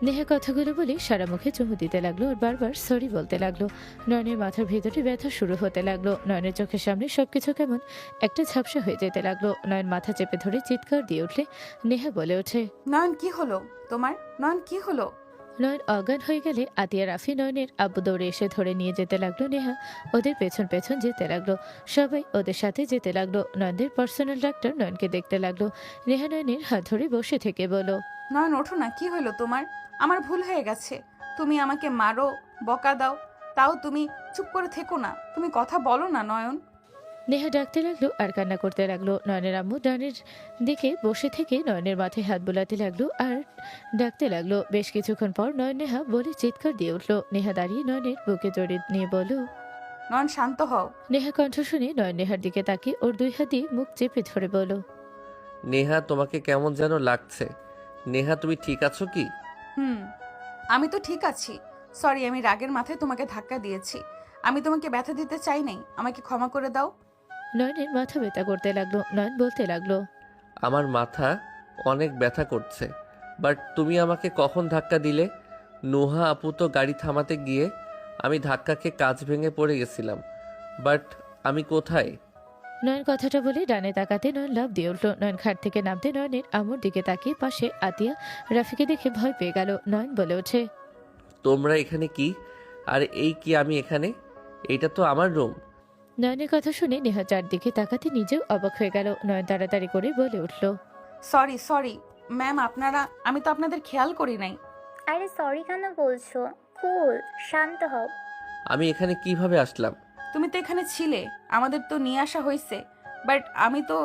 C: নেহা কথাগুলো বলে সারা মুখে চুমু দিতে লাগলো আর বারবার সরি বলতে লাগলো। নয়নের মাথার ভেতরে ব্যথা শুরু হতে লাগলো। নয়নের চোখের সামনে সবকিছু কেমন একটা ঝাপসা হয়ে যেতে লাগলো। নয়ন মাথা চেপে ধরে চিৎকার দিয়ে উঠলে নেহা বলে ওঠে,
A: নয়ন কি হলো তোমার? নয়ন কি হলো?
C: নয়ন অজ্ঞান হয়ে গেলে আতিয়া রাফি নয়নের আব্বু দৌড়ে এসে ধরে নিয়ে যেতে লাগলো। নেহা ওদের পেছন পেছন যেতে লাগলো। সবাই ওদের সাথে যেতে লাগলো। নয়নদের পার্সোনাল ডাক্তার নয়নকে দেখতে লাগলো। নেহা নয়নের হাত ধরে বসে থেকে বলো,
A: নয়ন ওঠো না, কি হলো তোমার? আমার ভুল হয়ে গেছে। তুমি আমাকে মারো, বকা দাও, তাও তুমি চুপ করে থেকো না। তুমি কথা বলো না নয়ন।
C: নেহা ডাকতে লাগলো আর কান্না করতে লাগলো। নয়নের আম্মু ডানের দিকে বসে থেকে নয়নের মাথায় হাত বোলাতে লাগলো আর ডাকতে লাগলো। বেশ কিছুক্ষণ পর নয়ন নেহা বলে চিৎকার দিয়ে উঠলো। নেহা দাঁড়িয়ে নয়নের বুকে জড়িয়ে নিয়ে বলো,
A: নয়ন শান্ত হও।
C: নেহা কণ্ঠ শুনে নয়ন নেহার দিকে তাকিয়ে ওর 2 হাত দিয়ে মুখ চেপে ধরে বলো,
B: নেহা তোমাকে কেমন যেন লাগছে। নেহা তুমি ঠিক আছো কি?
A: আমি তো ঠিক আছি। সরি, আমি রাগের মাথায় তোমাকে ধাক্কা দিয়েছি। আমি তোমাকে ব্যথা দিতে চাই নাই, আমাকে ক্ষমা করে দাও।
C: নয়নের মাথা ব্যথা করতে লাগলো। নয়ন বলতে লাগলো,
B: আমার মাথা অনেক ব্যথা করছে, বাট তুমি আমাকে কখন ধাক্কা দিলে? নুহা আপু তো গাড়ি থামাতে গিয়ে আমি ধাক্কাকে কাঁচ ভেঙে পড়ে গেছিলাম, বাট আমি কোথায়?
C: নয়ন কথাটা বলে ডানে তাকাতে নয়ন লাফ দিয়ে উঠলো। নয়ন খাট থেকে নামতে নয়নের আম্মুর দিকে তাকিয়ে পাশে আতিয়া রাফিকে দেখে ভয় পেয়ে গেল। নয়ন বলে ওঠে,
B: তোমরা এখানে কি? আর এই কি আমি এখানে? এইটা তো আমার রুম।
C: নয়নের কথা শুনে নেহা চারদিকে তাকাতে নিজেও অবাক হয়ে গেল। নয়ন তাড়াতাড়ি করে বলে উঠল,
A: সরি ম্যাম, আমি তো আপনাদের খেয়াল করি নাই।
H: আরে সরি কেন বলছো? কুল, শান্ত হও।
B: আমি এখানে কিভাবে আসলাম?
A: তুমি তো এখানে ছিলে, আমাদের তো নিয়ে আসা হয়েছে, বাট আমি তো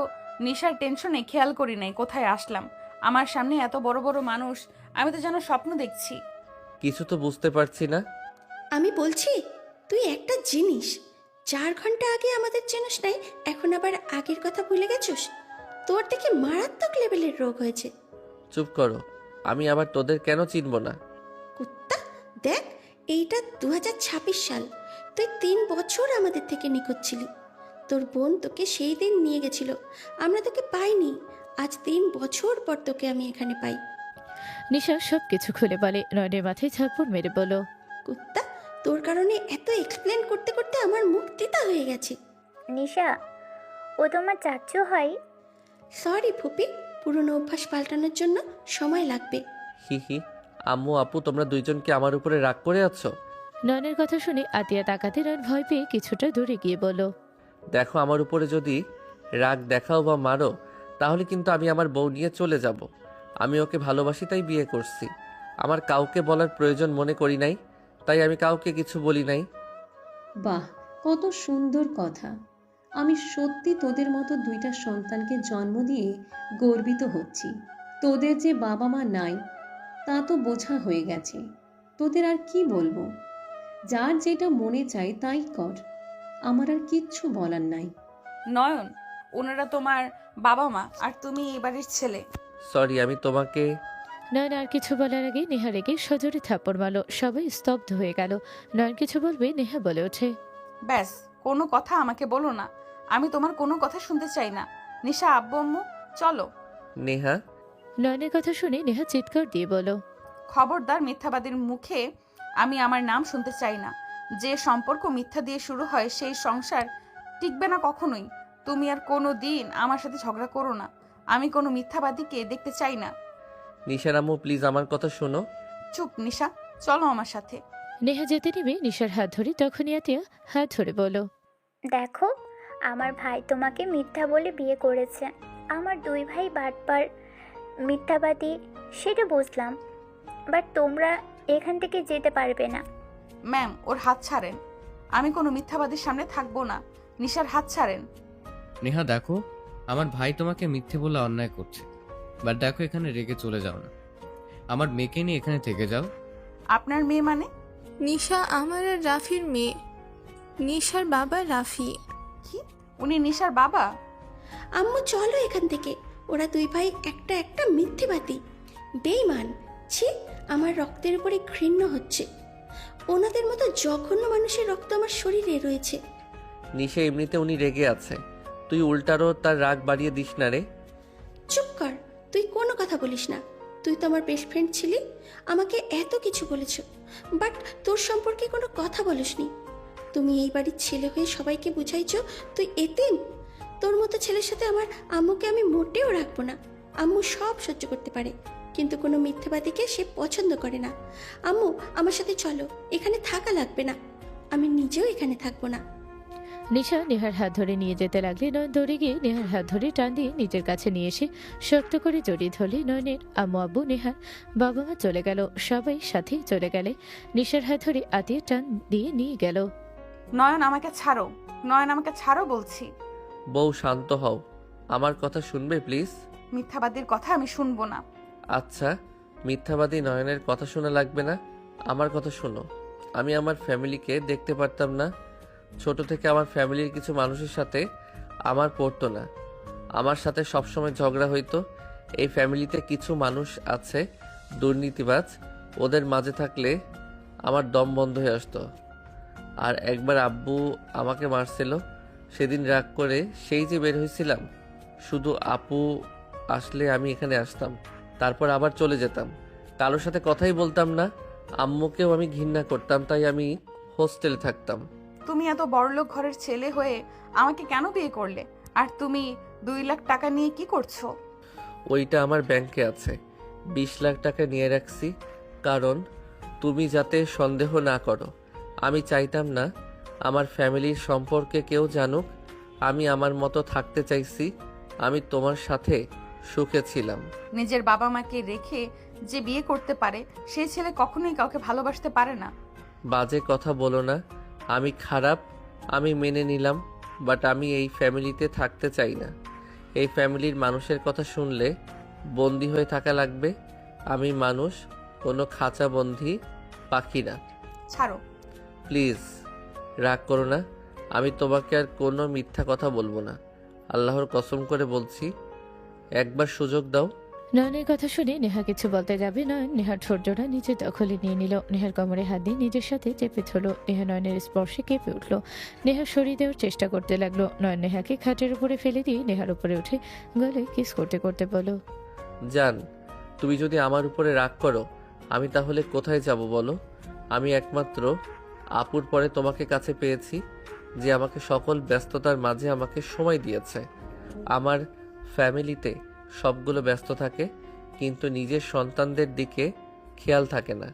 A: নেশার টেনশনে খেয়াল করি নাই কোথায় আসলাম। আমার সামনে এত বড় বড় মানুষ, আমি তো যেন স্বপ্ন দেখছি।
B: কিছু তো বুঝতে পারছি না।
D: আমি বলছি তুই একটা জিনিস, 4 ঘন্টা আগে আমাদের চেনস নাই, এখন আবার আগের কথা ভুলে গেছিস? তোর দেখে মারাত্মক লেভেলের রোগ হয়েছে।
B: চুপ করো, আমি আবার তোদের কেন চিনব না?
D: কুত্তা, দেখ, এইটা 2026 সাল। তুই 3 বছর আমাদের থেকে নিখোঁজ ছিলি। তোর বোন তোকে সেই দিন নিয়ে গেছিল, আমরা তোকে পাইনি। আজ 3 বছর পর তোকে আমি এখানে পাই।
C: নিশা সব কিছু খুলে বলে। নয়নের মাথায় ঝাপড় মেরে বলল,
D: কুত্তা, তোর কারণে এত এক্সপ্লেন করতে করতে আমার মুখ তিতা হয়ে গেছে।
H: নিশা, ও তোমার চাচ্চু হয়?
D: সরি ফুপি, পুরনো অভ্যাস পাল্টানোর জন্য সময় লাগবে।
B: হি হি, আম্মু আপু তোমরা দুইজন কি আমার উপরে রাগ করে আছো?
C: নয়নের কথা শুনে আতিয়া তাকাতে নয়ন ভয় পেয়ে কিছুটা দূরে গিয়ে বলল,
B: দেখো, আমার উপরে যদি রাগ দেখাও বা মারো, তাহলে কিন্তু আমি আমার বউ নিয়ে চলে যাব। আমি ওকে ভালোবাসি, তাই বিয়ে করছি। আমার কাউকে বলার প্রয়োজন মনে করি নাই, তাই আমি কাউকে কিছু বলি নাই।
J: বাহ, কত সুন্দর কথা। আমি সত্যি তোদের মতো 2টা সন্তানকে জন্ম দিয়ে গর্বিত হচ্ছি। তোদের যে বাবা মা নাই তা তো বোঝা হয়ে গেছে। তোদের আর কি বলবো? যার যেটা মনে চায় তাই কর, আমার আর কিচ্ছু বলার নাই।
A: নয়ন, ওনারা তোমার বাবা মা আর তুমি এই বাড়ির ছেলে।
B: সরি, আমি তোমাকে...
C: নয়ন আর কিছু বলার আগে নেহা রেগে সজোরে থাপ্পড় মারল। সবাই স্তব্ধ হয়ে গেল। নয়ন কিছু বলবে, নেহা বলে ওঠে,
A: ব্যাস, কোনো কথা আমাকে বলো না। আমি তোমার কোনো কথা শুনতে চাই না। নিশা, আব্বু আম্মু, চলো।
B: নেহা,
C: নয়নের কথা শুনে নেহা চিৎকার দিয়ে বলল,
A: খবরদার, মিথ্যাবাদীর মুখে আমি আমার নাম শুনতে চাই না। যে সম্পর্ক মিথ্যা দিয়ে শুরু হয় সেই সংসার টিকবে না কখনোই। তুমি আর কোনো দিন আমার সাথে ঝগড়া করো না। আমি কোনো মিথ্যাবাদীকে দেখতে চাই না।
B: নিশার আম্মু প্লিজ আমার কথা শোনো।
A: চুপ নিশা, চলো আমার সাথে।
C: নেহা যেতে নেবে নিশার হাত ধরে, তখনই আতিয়া হাত ধরে বলল,
H: দেখো, আমার ভাই তোমাকে মিথ্যা বলে বিয়ে করেছে। আমার 2 ভাই বাটপার, মিথ্যাবাদী, সেটা বুঝলাম, বাট তোমরা এখান থেকে যেতে পারবে না।
A: ম্যাম, ওর হাত ছাড়েন। আমি কোনো মিথ্যাবাদীর সামনে থাকবো না। নিশার হাত ছাড়েন।
I: নেহা দেখো, আমার ভাই তোমাকে মিথ্যে বলে অন্যায় করছে, বাট দেখো এখানে রেগে চলে যাও না। আমার মেয়েকে নিয়ে এখানে থেকে যাও।
A: আপনার মেয়ে মানে?
G: নিশা আমার আর রাফির মেয়ে। নিশার বাবা রাফি।
A: কি? উনি নিশার বাবা?
D: আম্মু চলো এখান থেকে। ওরা 2 ভাই একটা একটা মিথ্যেবাদী, বেঈমান। ছি, আমার রক্তের উপরে ঘৃণ্য হচ্ছে। ওনাদের মতো জঘন্য মানুষের রক্ত আমার শরীরে রয়েছে।
B: নিশা এমনিতে উনি রেগে আছে, তুই উল্টারও তার রাগ বাড়িয়ে দিস না রে।
D: চুপ কর, তুই কোনো কথা বলিস না। তুই তো আমার বেস্ট ফ্রেন্ড ছিলি, আমাকে এত কিছু বলেছ, বাট তোর সম্পর্কে কোনো কথা বলিসনি। তুমি এই বাড়ির ছেলে হয়ে সবাইকে বুঝাইছো তুই এতিম। তোর মতো ছেলের সাথে আমার আম্মুকে আমি মোটেও রাখবো না। আম্মু সব সহ্য করতে পারে, কিন্তু কোনো মিথ্যাবাদীকে সে পছন্দ করে না। আম্মু, আমার সাথে চলো, এখানে থাকা লাগবে না। আমি নিজেও এখানে থাকবো না।
C: নিশা নেহার হাত ধরে নিয়ে যেতে লাগলে নয়ন দৌড়ে গিয়ে নেহার হাত ধরে টান দিয়ে নিজের কাছে নিয়ে এসে শক্ত করে জড়িয়ে ধরলে নয়নের আম্মু আব্বু নেহার বাবা মা চলে গেল। সবাই সাথেই চলে গেলে নিশার হাত ধরে আতিয়ে টান দিয়ে নিয়ে গেল।
A: নয়ন, আমাকে ছাড়ো। নয়ন, আমাকে ছাড়ো বলছি।
B: বউ শান্ত হও, আমার কথা শুনবে প্লিজ?
A: মিথ্যাবাদীর কথা আমি শুনবো না।
B: আচ্ছা, মিথ্যাবাদী নয়নের কথা শোনা লাগবে না, আমার কথা শোনো। আমি আমার ফ্যামিলিকে দেখতে পারতাম না। ছোট থেকে আমার ফ্যামিলির কিছু মানুষের সাথে আমার পড়তো না, আমার সাথে সবসময় ঝগড়া হইতো। এই ফ্যামিলিতে কিছু মানুষ আছে দুর্নীতিবাজ, ওদের মাঝে থাকলে আমার দম বন্ধ হয়ে আসতো। আর একবার আব্বু আমাকে মারছিল, সেদিন রাগ করে সেই যে বের হয়েছিলাম, শুধু আপু আসলে আমি এখানে আসতাম, তারপর আবার চলে যেতাম। কারোর সাথে কথাই বলতাম না। আম্মুকেও আমি ঘৃণা করতাম, তাই আমি হোস্টেলে থাকতাম।
A: তুমি এত বড়লোক ঘরের ছেলে হয়ে আমাকে কেন বিয়ে করলে? আর তুমি 2 লাখ টাকা নিয়ে কি করছো?
B: ওইটা আমার ব্যাংকে আছে, 20 লাখ টাকা নিয়ে রাখছি, কারণ তুমি যাতে সন্দেহ না করো। আমি চাইতাম না আমার ফ্যামিলির সম্পর্কে কেউ জানুক। আমি আমার মতো থাকতে চাইছি। আমি তোমার সাথে সুখে ছিলাম।
A: নিজের বাবা মাকে রেখে যে বিয়ে করতে পারে সেই ছেলে কখনোই কাউকে ভালোবাসতে পারে না।
B: বাজে কথা বলো না। আমি খারাপ, আমি মেনে নিলাম, বাট আমি এই ফ্যামিলিতে থাকতে চাই না। এই ফ্যামিলির মানুষের কথা শুনলে বন্দি হয়ে থাকা লাগবে। আমি মানুষ, কোনো খাঁচাবন্দি পাখি না।
A: ছাড়ো।
B: প্লিজ রাগ করো না, আমি তোমাকে আর কোনো মিথ্যা কথা বলবো না। আল্লাহর কসম করে বলছি, একবার সুযোগ দাও।
C: নয়নের কথা শুনে নেহা কিছু বলতে যাবে নয়ন নেহার ঠোঁটজোড়া নিজের দখলে নিয়ে নিল। নেহার কোমরে হাত দিয়ে নিজের সাথে চেপে ধরল। নেহা নয়নের স্পর্শে কেঁপে উঠল। নেহা সরিয়ে দেওয়ার চেষ্টা করতে লাগলো। নয়ন নেহাকে খাটের উপরে ফেলে দিয়ে নেহার উপরে উঠে গলে কিস করতে করতে বলো,
B: জান, তুমি যদি আমার উপরে রাগ করো, আমি তাহলে কোথায় যাব বলো? আমি একমাত্র আপুর পরে তোমাকে কাছে পেয়েছি, যে আমাকে সকল ব্যস্ততার মাঝে আমাকে সময় দিয়েছে। আমার ফ্যামিলিতে সবগুলো ব্যস্ত থাকে, কিন্তু নিজের সন্তানদের দিকে খেয়াল থাকে না।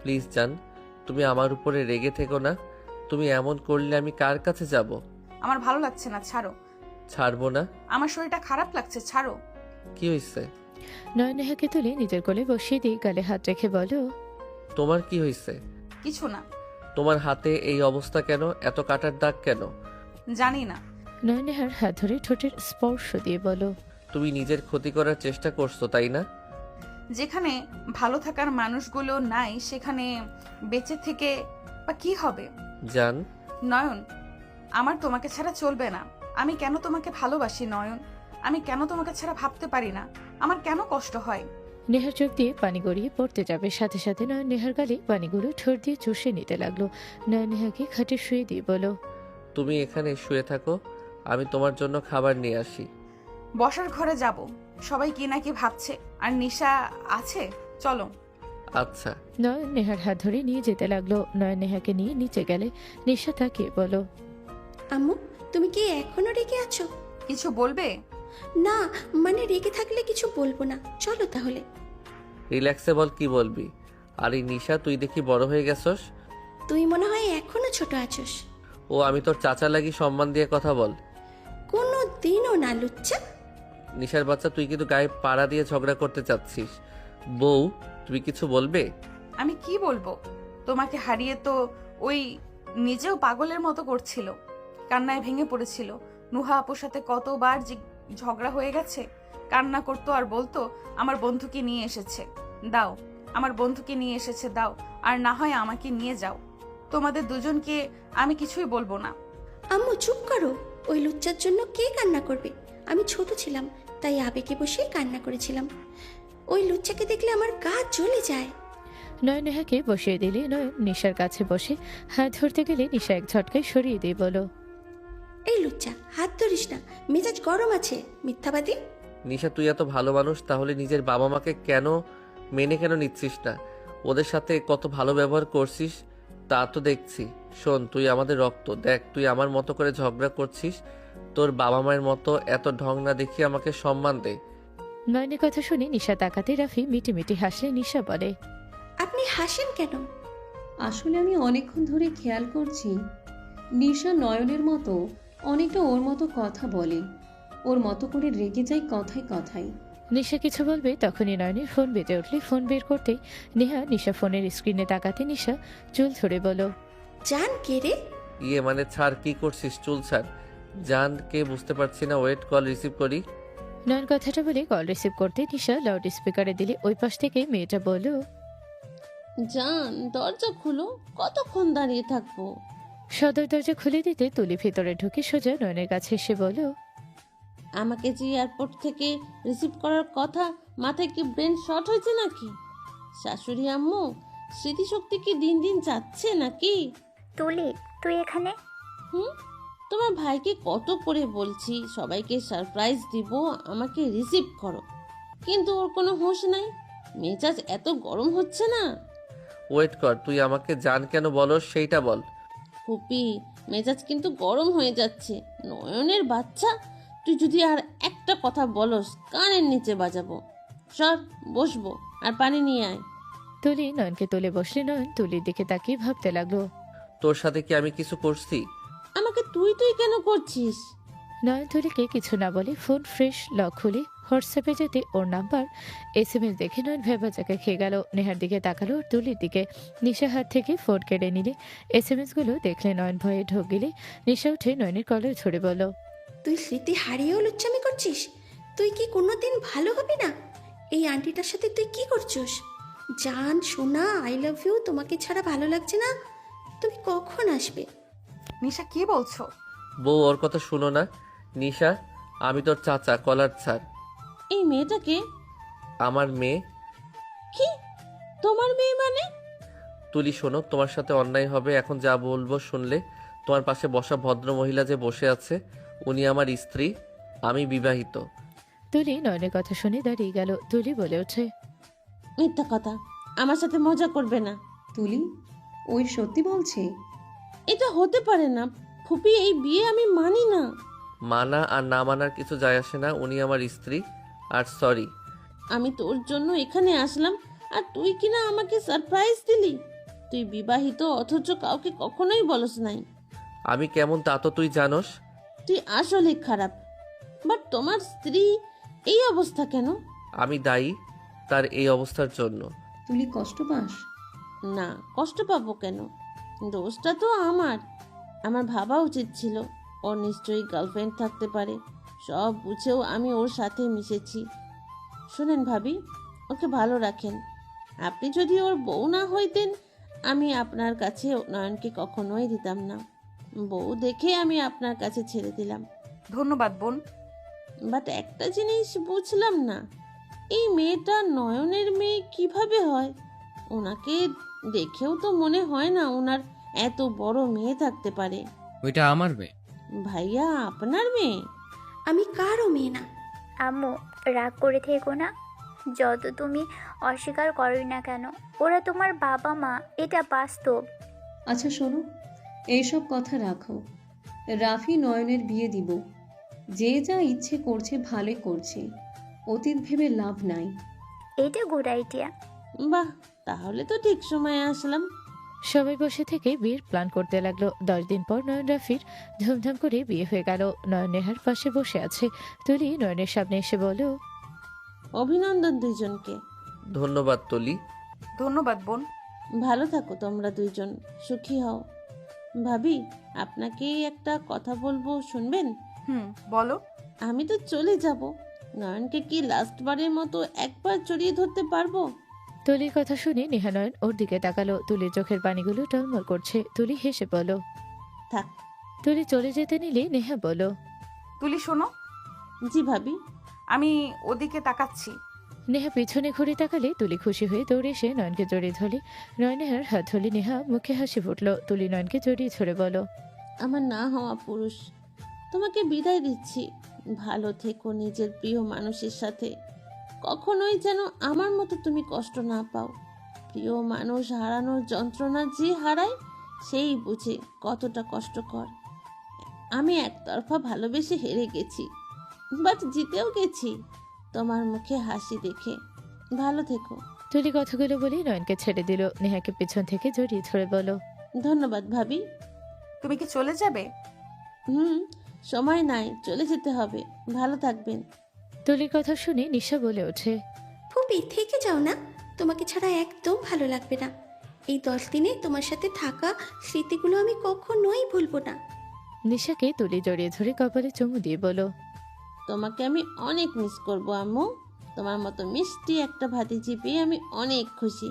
B: প্লিজ জান, তুমি আমার উপরে রেগে থেকো না। তুমি এমন করলে আমি কার কাছে যাব?
A: আমার ভালো লাগছে না, ছাড়ো।
B: ছাড়বো না।
A: আমার শরীরটা খারাপ লাগছে, ছাড়ো।
B: কি হয়েছে?
C: নয়ন নেহাকে তুলে নিজের কোলে বসিয়ে দিয়ে গালে হাত রেখে বলো,
B: তোমার কি হয়েছে?
A: কিছু না।
B: তোমার হাতে এই অবস্থা কেন? এত কাটার দাগ কেন?
A: জানি না।
C: নয়ন নেহার হাত ধরে ঠোঁটের স্পর্শ দিয়ে বলো,
B: তুমি নিজের ক্ষতি করার চেষ্টা করছো, তাই না?
A: যেখানে ভালো থাকার মানুষগুলো নাই, সেখানে বেঁচে থেকে বা কি হবে?
B: জান,
A: নয়ন, আমার তোমাকে ছাড়া চলবে না। আমি কেন তোমাকে ভালোবাসি নয়ন? আমি কেন তোমাকে ছাড়া ভাবতে পারি না? আমার কেন কষ্ট হয়?
C: নেহার চোখ দিয়ে পানি গড়িয়ে পড়তে যাবে, সাথে সাথে নয়ন নেহার গালে পানিগুলো ঠোঁট দিয়ে চুষে নিতে লাগলো। নয়ন নেহাকে খাটে শুয়ে দিয়ে বলো,
B: তুমি এখানে শুয়ে থাকো, আমি তোমার জন্য খাবার নিয়ে আসি।
A: বসার ঘরে যাব। সবাই কি না কি ভাবছে। আর নিশা আছে, চলো।
B: আচ্ছা।
C: নয়ন নেহার হাত ধরে নিয়ে যেতে লাগলো। নয়ন নেহাকে নিয়ে নিচে গেলে নিশা তাকিয়ে বলো,
D: আম্মু, তুমি কি এখনো রেগে আছো?
A: কিছু বলবে?
D: না, মানে রেগে থাকলে কিছু বলবো না, চলো তাহলে।
B: রিল্যাক্সে বল, কি বলবি? আর এই নিশা, তুই দেখি বড় হয়ে গেছস।
D: তুই মনে হয় এখনো ছোট আছোস।
B: ও, আমি তোর চাচা লাগি, সম্মান দিয়ে কথা বল।
D: কোনো দিনও না, লুচ্চা।
B: নিশার বাচ্চা, তুই কিন্তু গায়ে পাড়া দিয়ে ঝগড়া করতে চাচ্ছিস। বউ, তুমি কিছু বলবে?
A: আমি কি বলবো? তোমাকে হারিয়ে তো ওই নিজেও পাগলের মতো করছিল, কান্নায় ভেঙে পড়েছিল। নুহা আপুর সাথে কতবার যে ঝগড়া হয়ে গেছে। কান্না করতো আর বলতো আমার বন্ধুকে নিয়ে এসেছে, দাও। আমার বন্ধুকে নিয়ে এসেছে, দাও। আর না হয় আমাকে নিয়ে যাও। তোমাদের দুজনকে আমি কিছুই বলবো না।
D: আম্মু চুপ করো। ওই লুচ্চার জন্য কে কান্না করবে? আমি ছোট ছিলাম, তাই আবেগে বসে কান্না করেছিলাম। ওই লুচ্চাকে দেখলে আমার গা জ্বলে যায়।
C: নয়ন নেহাকে বসিয়ে দিলে নয়ন নিশার কাছে বসে হাত ধরতে গেলে নিশা এক ঝটকায় সরিয়ে দিয়ে বলো,
D: এই লুচ্চা, হাত ধরিস না, মেজাজ গরম আছে, মিথ্যাবাদী।
B: নিশা, তুই এত ভালো মানুষ, তাহলে নিজের বাবা মাকে কেন মেনে কেন নিচ্ছিস না? ওদের সাথে কত ভালো ব্যবহার করছিস তা তো দেখছি। শোন, তুই আমাদের রক্ত। দেখ, তুই আমার মতো করে ঝগড়া করছিস, তোর বাবা মায়ের মতো এত ঢং না দেখিয়ে আমাকে সম্মান দে।
C: নয়নের কথা শুনে নিশা তাকাতে রাফি মিটি মিটি হাসলে নিশা বলে,
D: আপনি হাসেন কেন?
J: আসলে আমি অনেকক্ষণ ধরে খেয়াল করছি নিশা নয়নের মতো অনেকটা ওর মতো কথা বলে, ওর মতো করে রেগে যায় কথায় কথায়।
C: নিশা কিছু বলবে তখনই নয়নের ফোন বেজে উঠলে ফোন বের করতেই নেহা নিশা ফোনের স্ক্রিনে তাকাতে নিশা চুল ধরে বলো,
D: জান কে রে?
B: ইয়ে মানে ছাড়, কি করছিস? চুল ছাড়। জান কে বুঝতে পারছি না, ওয়েট, কল রিসিভ করি।
C: নয়ন কথাটা বলে কল রিসিভ করতে নিশা লাউড স্পিকারে দিলে ওই পাশ থেকে মেয়েটা বলল,
E: জান, দরজা খুলো, কতক্ষণ দাঁড়িয়ে থাকবো?
C: সদর দরজা খুলে দিতে তুলি ভিতরে ঢুকে সোজা নয়নের কাছে এসে বলল,
E: আমাকে যে এয়ারপোর্ট থেকে রিসিভ করার কথা, মাথায় কি ব্রেন শর্ট হয়েছে নাকি? শাশুড়ি আম্মু, স্মৃতিশক্তি কি দিন দিন যাচ্ছে নাকি?
H: তুলি, তুই এখানে?
E: তোমার ভাইকে কত করে বলছি সবাইকে সারপ্রাইজ দিব, আমাকে রিসিভ করো, কিন্তু ওর কোনো হুঁশ নাই। মেজাজ এত গরম হচ্ছে না।
B: ওয়েট কর, তুই আমাকে জান কেন বলো সেইটা বল।
E: ফুপি, মেজাজ কিন্তু গরম হয়ে যাচ্ছে। নয়নের বাচ্চা, তুই যদি আর একটা কথা বলস কানের নিচে বাজাবো। সর, বসবো, আর পানি নিয়ে আয়।
C: তুলি নয়নকে তুলে বসলে নয়ন তুলির দিকে তাকিয়ে ভাবতে লাগলো,
B: তোর সাথে কি আমি কিছু করছি?
E: আমাকে তুই তুই কেন করছিস?
C: নয়ন তুলিকে কিছু না বলে ফোন ফ্রেশ লক খুলে হোয়াটসঅ্যাপে যেতে ওর নাম্বার SMS দেখে নয়ন ভেবা জায়গা খেয়ে গেল। নেহার দিকে তাকালো ওর তুলির দিকে। নিশা হাত থেকে ফোন কেড়ে নিলে SMS গুলো দেখলে নয়ন ভয়ে ঢোক গেলে নিশা উঠে নয়নের কলার ধরে বলল,
D: তুই স্মৃতি হারিয়েও লুচ্চামি করছিস? তুই কি কোনোদিন ভালো হবি না? এই আন্টিটার সাথে তুই কি করছিস? জান সোনা, আই লাভ ইউ। তোমাকে ছাড়া ভালো লাগছে না? তুমি কখন আসবে?
A: নিশা কি বলছো?
B: বউ, ওর কথা শুনো না। নিশা, আমি তোর চাচা, কলার ছাড়।
E: এই মেয়েটাকে
B: আমার মেয়ে।
E: কি? তোমার মেয়ে মানে?
B: তুলি শোনো, তোমার সাথে অন্যায় হবে এখন যা বলবো শুনলে। তোমার পাশে বসা ভদ্র মহিলা যে বসে আছে, উনি আমার স্ত্রী, আমি বিবাহিত।
C: তুলি নয়নের কথা শুনে দাঁড়িয়ে গেল। তুলি বলে ওঠে,
E: মিথ্যা কথা, আমার সাথে মজা করবে না।
J: তুলি, ওই সত্যি বলছে?
E: এটা হতে পারে না ফুপি, এই বিয়ে আমি মানি না।
B: মানা আর না মানার কিছু যায় আসে না, উনি আমার স্ত্রী। আর সরি।
E: আমি তোর জন্য এখানে আসলাম আর তুই কিনা আমাকে সারপ্রাইজ দিলি। তুই বিবাহিত অথচ কাউকে কখনোই বলস নাই।
B: আমি কেমন তা তো তুই জানোস।
E: তুই আসলে খারাপ, বাট তোমার স্ত্রী এই অবস্থা কেন?
B: আমি দায়ী তার এই অবস্থার জন্য।
J: তুলি, কষ্ট পাস?
E: না, কষ্ট পাবো কেন? দোষটা তো আমার। আমার ভাবা উচিত ছিল ওর নিশ্চয়ই গার্লফ্রেন্ড থাকতে পারে। সব বুঝেও আমি ওর সাথে মিশেছি। শোনেন ভাবি, ওকে ভালো রাখেন। আপনি যদি ওর বউ না হইতেন, আমি আপনার কাছে নয়নকে কখনোই দিতাম না। বউ দেখে আমি আপনার কাছে ছেড়ে দিলাম।
A: ধন্যবাদ বোন।
E: বাট একটা জিনিস বুঝলাম না, এই মেয়েটা নয়নের মেয়ে কিভাবে হয়? ওনাকে দেখেও তো মনে হয় না ওনার এত বড় মেয়ে থাকতে পারে।
I: ওইটা আমার মেয়ে।
E: ভাইয়া, আপনার মেয়ে?
D: আমি কারও মেয়ে না।
H: আম্মু, রাগ করে থেকো না। যত তুমি অস্বীকার করোই না কেন, ওরা তোমার বাবা মা, এটা বাস্তব।
J: আচ্ছা শোনো, এইসব কথা রাখো। রাফি নয়নের বিয়ে দিব। যে যা ইচ্ছে করছে ভালোই করছে, অতীত ভেবে লাভ নাই।
H: এটা গুড আইডিয়া।
E: বাহ, তাহলে তো ঠিক সময়ে আসলাম।
C: সবাই বসে থেকে বিয়ের প্ল্যান করতে লাগলো। 10 দিন পর নয়ন রাফির ধুমধাম করে বিয়ে হয়ে গেল। নয়ন নেহার পাশে বসে আছে। তুলি নয়নের সামনে এসে বলল,
E: অভিনন্দন দুইজনকে।
B: ধন্যবাদ তুলি।
A: ধন্যবাদ বোন।
E: ভালো থাকো তোমরা দুইজন, সুখী হও। ভাবি, আপনাকে একটা কথা বলবো, শুনবেন?
A: বলো।
E: আমি তো চলে যাব, নয়নকে কি লাস্ট বারের মতো একবার জড়িয়ে ধরতে পারবো?
C: তুলির কথা শুনে নেহা নয়ন ওর দিকে তাকালো। তুলির চোখের পানিগুলো টলমল করছে। তুলি হেসে বলল,
E: থাক।
C: তুলি চলে যেতে নিলে নেহা বলল,
A: তুলি শোনো।
E: জি ভাবি।
A: আমি ওদিকে তাকাচ্ছি।
C: নেহা পিছনে ঘুরে তাকালে তুলি খুশি হয়ে দৌড়ে এসে নয়নকে জড়িয়ে ধরে। নয়নের হাত ধরলে নেহা মুখে হাসি ফুটলো। তুলি নয়নকে জড়িয়ে ধরে বলো,
E: আমার না হওয়া পুরুষ, তোমাকে বিদায় দিচ্ছি। ভালো থেকো নিজের প্রিয় মানুষের সাথে। কখনোই যেন আমার মতো তুমি কষ্ট না পাও। প্রিয় মানুষ হারানোর যন্ত্রণা যে হারায় সেই বুঝে কতটা কষ্টকর। আমি একতরফা ভালোবেসে হেরে গেছি, বাট জিতেও গেছি তোমার মুখে হাসি দেখে। ভালো থেকো।
C: তুলি কথাগুলো বলে নয়নকে ছেড়ে দিল। নেহাকে পিছন থেকে জড়িয়ে ধরে বলো,
E: ধন্যবাদ ভাবি।
A: তুমি কি চলে যাবে?
E: সময় নাই, চলে যেতে হবে। ভালো থাকবেন।
C: তুলির কথা শুনে নিশা বলে ওঠে,
D: ফুপি, থেকে যাও না, তোমাকে ছাড়া একদম ভালো লাগবে না। এই 10 দিনে তোমার সাথে থাকা স্মৃতিগুলো আমি কখনোই ভুলবো না।
C: নিশাকে তুলি জড়িয়ে ধরে কপালে চুমু দিয়ে বলো,
E: তোমাকে আমি অনেক মিস করব আম্মু। তোমার মতো মিষ্টি একটা ভাতিজি পেয়ে আমি অনেক খুশি।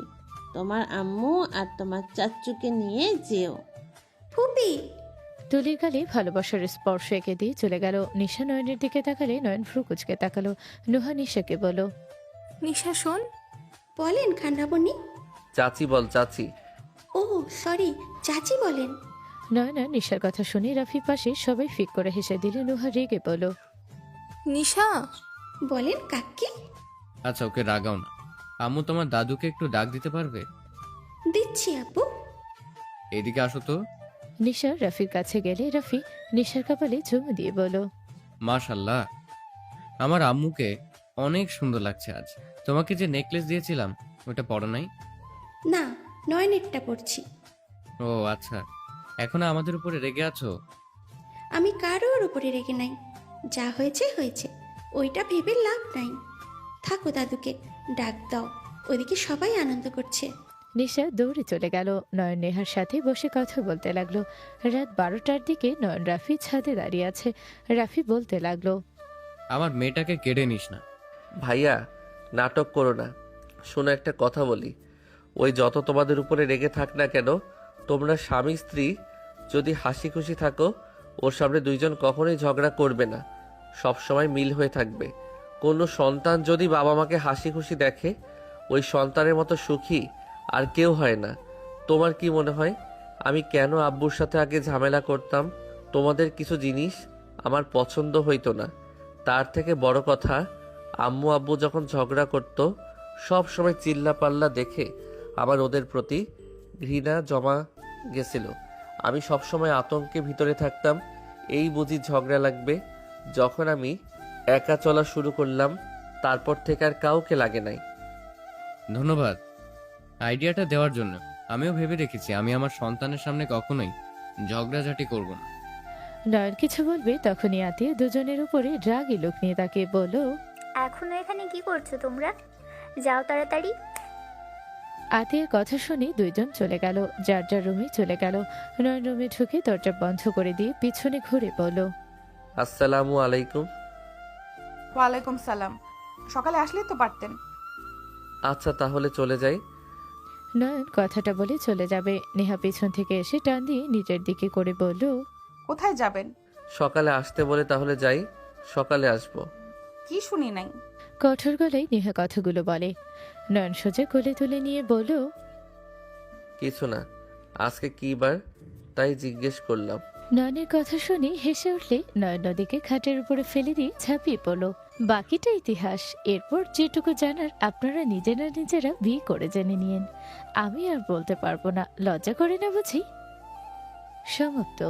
E: তোমার আম্মু আর তোমার চাচ্চুকে নিয়ে যেও।
D: ফুপি।
C: তুলির গালে ভালোবাসার স্পর্শ এঁকে দিয়ে চলে গেল। নিশা নয়নের দিকে তাকালে নয়ন ভ্রু কুচকে তাকালো। নুহা নিশাকে বলো,
G: নিশা শোন।
D: বলেন খান্ডাবনি।
B: চাচি বল, চাচি।
D: ও সরি, চাচি বলেন।
C: নয়না নিশার কথা শুনে রাফি পাশে সবাই ফিক করে হেসে দিলে। নুহা রেগে বলো,
G: নিশা।
D: বলেন কাকি।
I: আচ্ছা, ওকে রাগাও না। আম্মু, তোমার দাদুকে একটু ডাক দিতে পারবে?
D: দিচ্ছি আপু।
I: এদিকে আসো তো।
C: নিশা রাফির কাছে গেলে রাফি নিশার কপালে চুমু দিয়ে বলো,
I: মাশাল্লাহ, আমার আম্মুকে অনেক সুন্দর লাগছে আজ। তোমাকে যে নেকলেস দিয়েছিলাম ওটা পরো নাই?
D: না, নয়নেরটা পড়ছি।
I: ও আচ্ছা, এখনো আমাদের উপরে রেগে আছো?
D: আমি কারোর উপরে রেগে নাই। যা হয়েছে হয়েছে, ওইটা ভেবে লাভ নাই। থাকো, দাদুকে ডাক দাও, ওদিকে সবাই আনন্দ করছে।
C: নিশা দৌড়ে চলে গেল। নয়ন নেহার সাথে বসে কথা বলতে লাগলো। রাত 12টার দিকে নয়ন রাফি ছাদে দাঁড়িয়ে আছে। রাফি বলতে লাগলো,
I: আমার মেয়েটাকে কেড়ে নিস না।
B: ভাইয়া, নাটক করো না। শোনো, একটা কথা বলি। ওই যত তোমাদের উপরে রেগে থাক না কেন, তোমরা স্বামী স্ত্রী, যদি হাসি খুশি থাকো ওর সামনে দুইজন কখনোই ঝগড়া করবে না, সব সময় মিল হয়ে থাকবে। কোনো সন্তান যদি বাবা মাকে হাসি খুশি দেখে, ওই সন্তানের মতো সুখী আর কেউ হয় না। তোমার কি মনে হয় আমি কেন আব্বুর সাথে আগে ঝামেলা করতাম? তোমাদের কিছু জিনিস আমার পছন্দ হইতো না। তার থেকে বড় কথা, আম্মু আব্বু যখন ঝগড়া করত সব সময় চিল্লা পাল্লা দেখে আমার ওদের প্রতি ঘৃণা জমা গেছিল। আমি সব সময় আতঙ্কে ভিতরে থাকতাম, এই বুঝি ঝগড়া লাগবে। যখন আমি একা চলা শুরু করলাম তারপর থেকে আর কাউকে লাগে নাই।
I: ধন্যবাদ আইডিয়াটা দেওয়ার জন্য। আমিও ভেবে রেখেছি আমি আমার সন্তানের সামনে কখনোই ঝগড়াঝাটি করব না।
C: নয়ন কিছু বলবে তখনই আতিয়া দুজনের উপরে রাগী লোক নিয়ে তাকে বলল,
H: এখনো এখানে কি করছো তোমরা? যাও তাড়াতাড়ি।
C: আতিয়ার কথা শুনে দুইজন চলে গেল, যার যার রুমে চলে গেল। নয়ন রুমে ঢুকে দরজা বন্ধ করে দিয়ে পিছনে ঘুরে বলল,
B: আসসালামু আলাইকুম।
A: ওয়ালাইকুম সালাম। সকালে আসলেই তো পারতেন।
B: আচ্ছা তাহলে চলে যাই।
C: নয়ন কথাটা বলে চলে যাবে। নেহা পিছন থেকে এসে টান দিয়ে নিজের দিকে করে বলল,
A: কোথায় যাবেন?
B: সকালে আসতে বলে তাহলে যাই। সকালে আসবো।
A: কি শুনি নাই?
C: কঠোর গলায় নেহা কথাগুলো বলে। নয়ন সোজা কোলে তুলে নিয়ে বলল,
B: কিছু না, আজকে কি বার তাই জিজ্ঞেস করলাম।
C: নয়নের কথা শুনে হেসে উঠলে নয়ন নদীকে খাটের উপরে ফেলে দিয়ে ঝাঁপিয়ে পড়ল। বাকিটা ইতিহাস। এরপর যেটুকু জানার আপনারা নিজেরা নিজেরা বিয়ে করে জেনে নিয়েন। আমি আর বলতে পারবো না, লজ্জা করে না বুঝি? সমাপ্ত।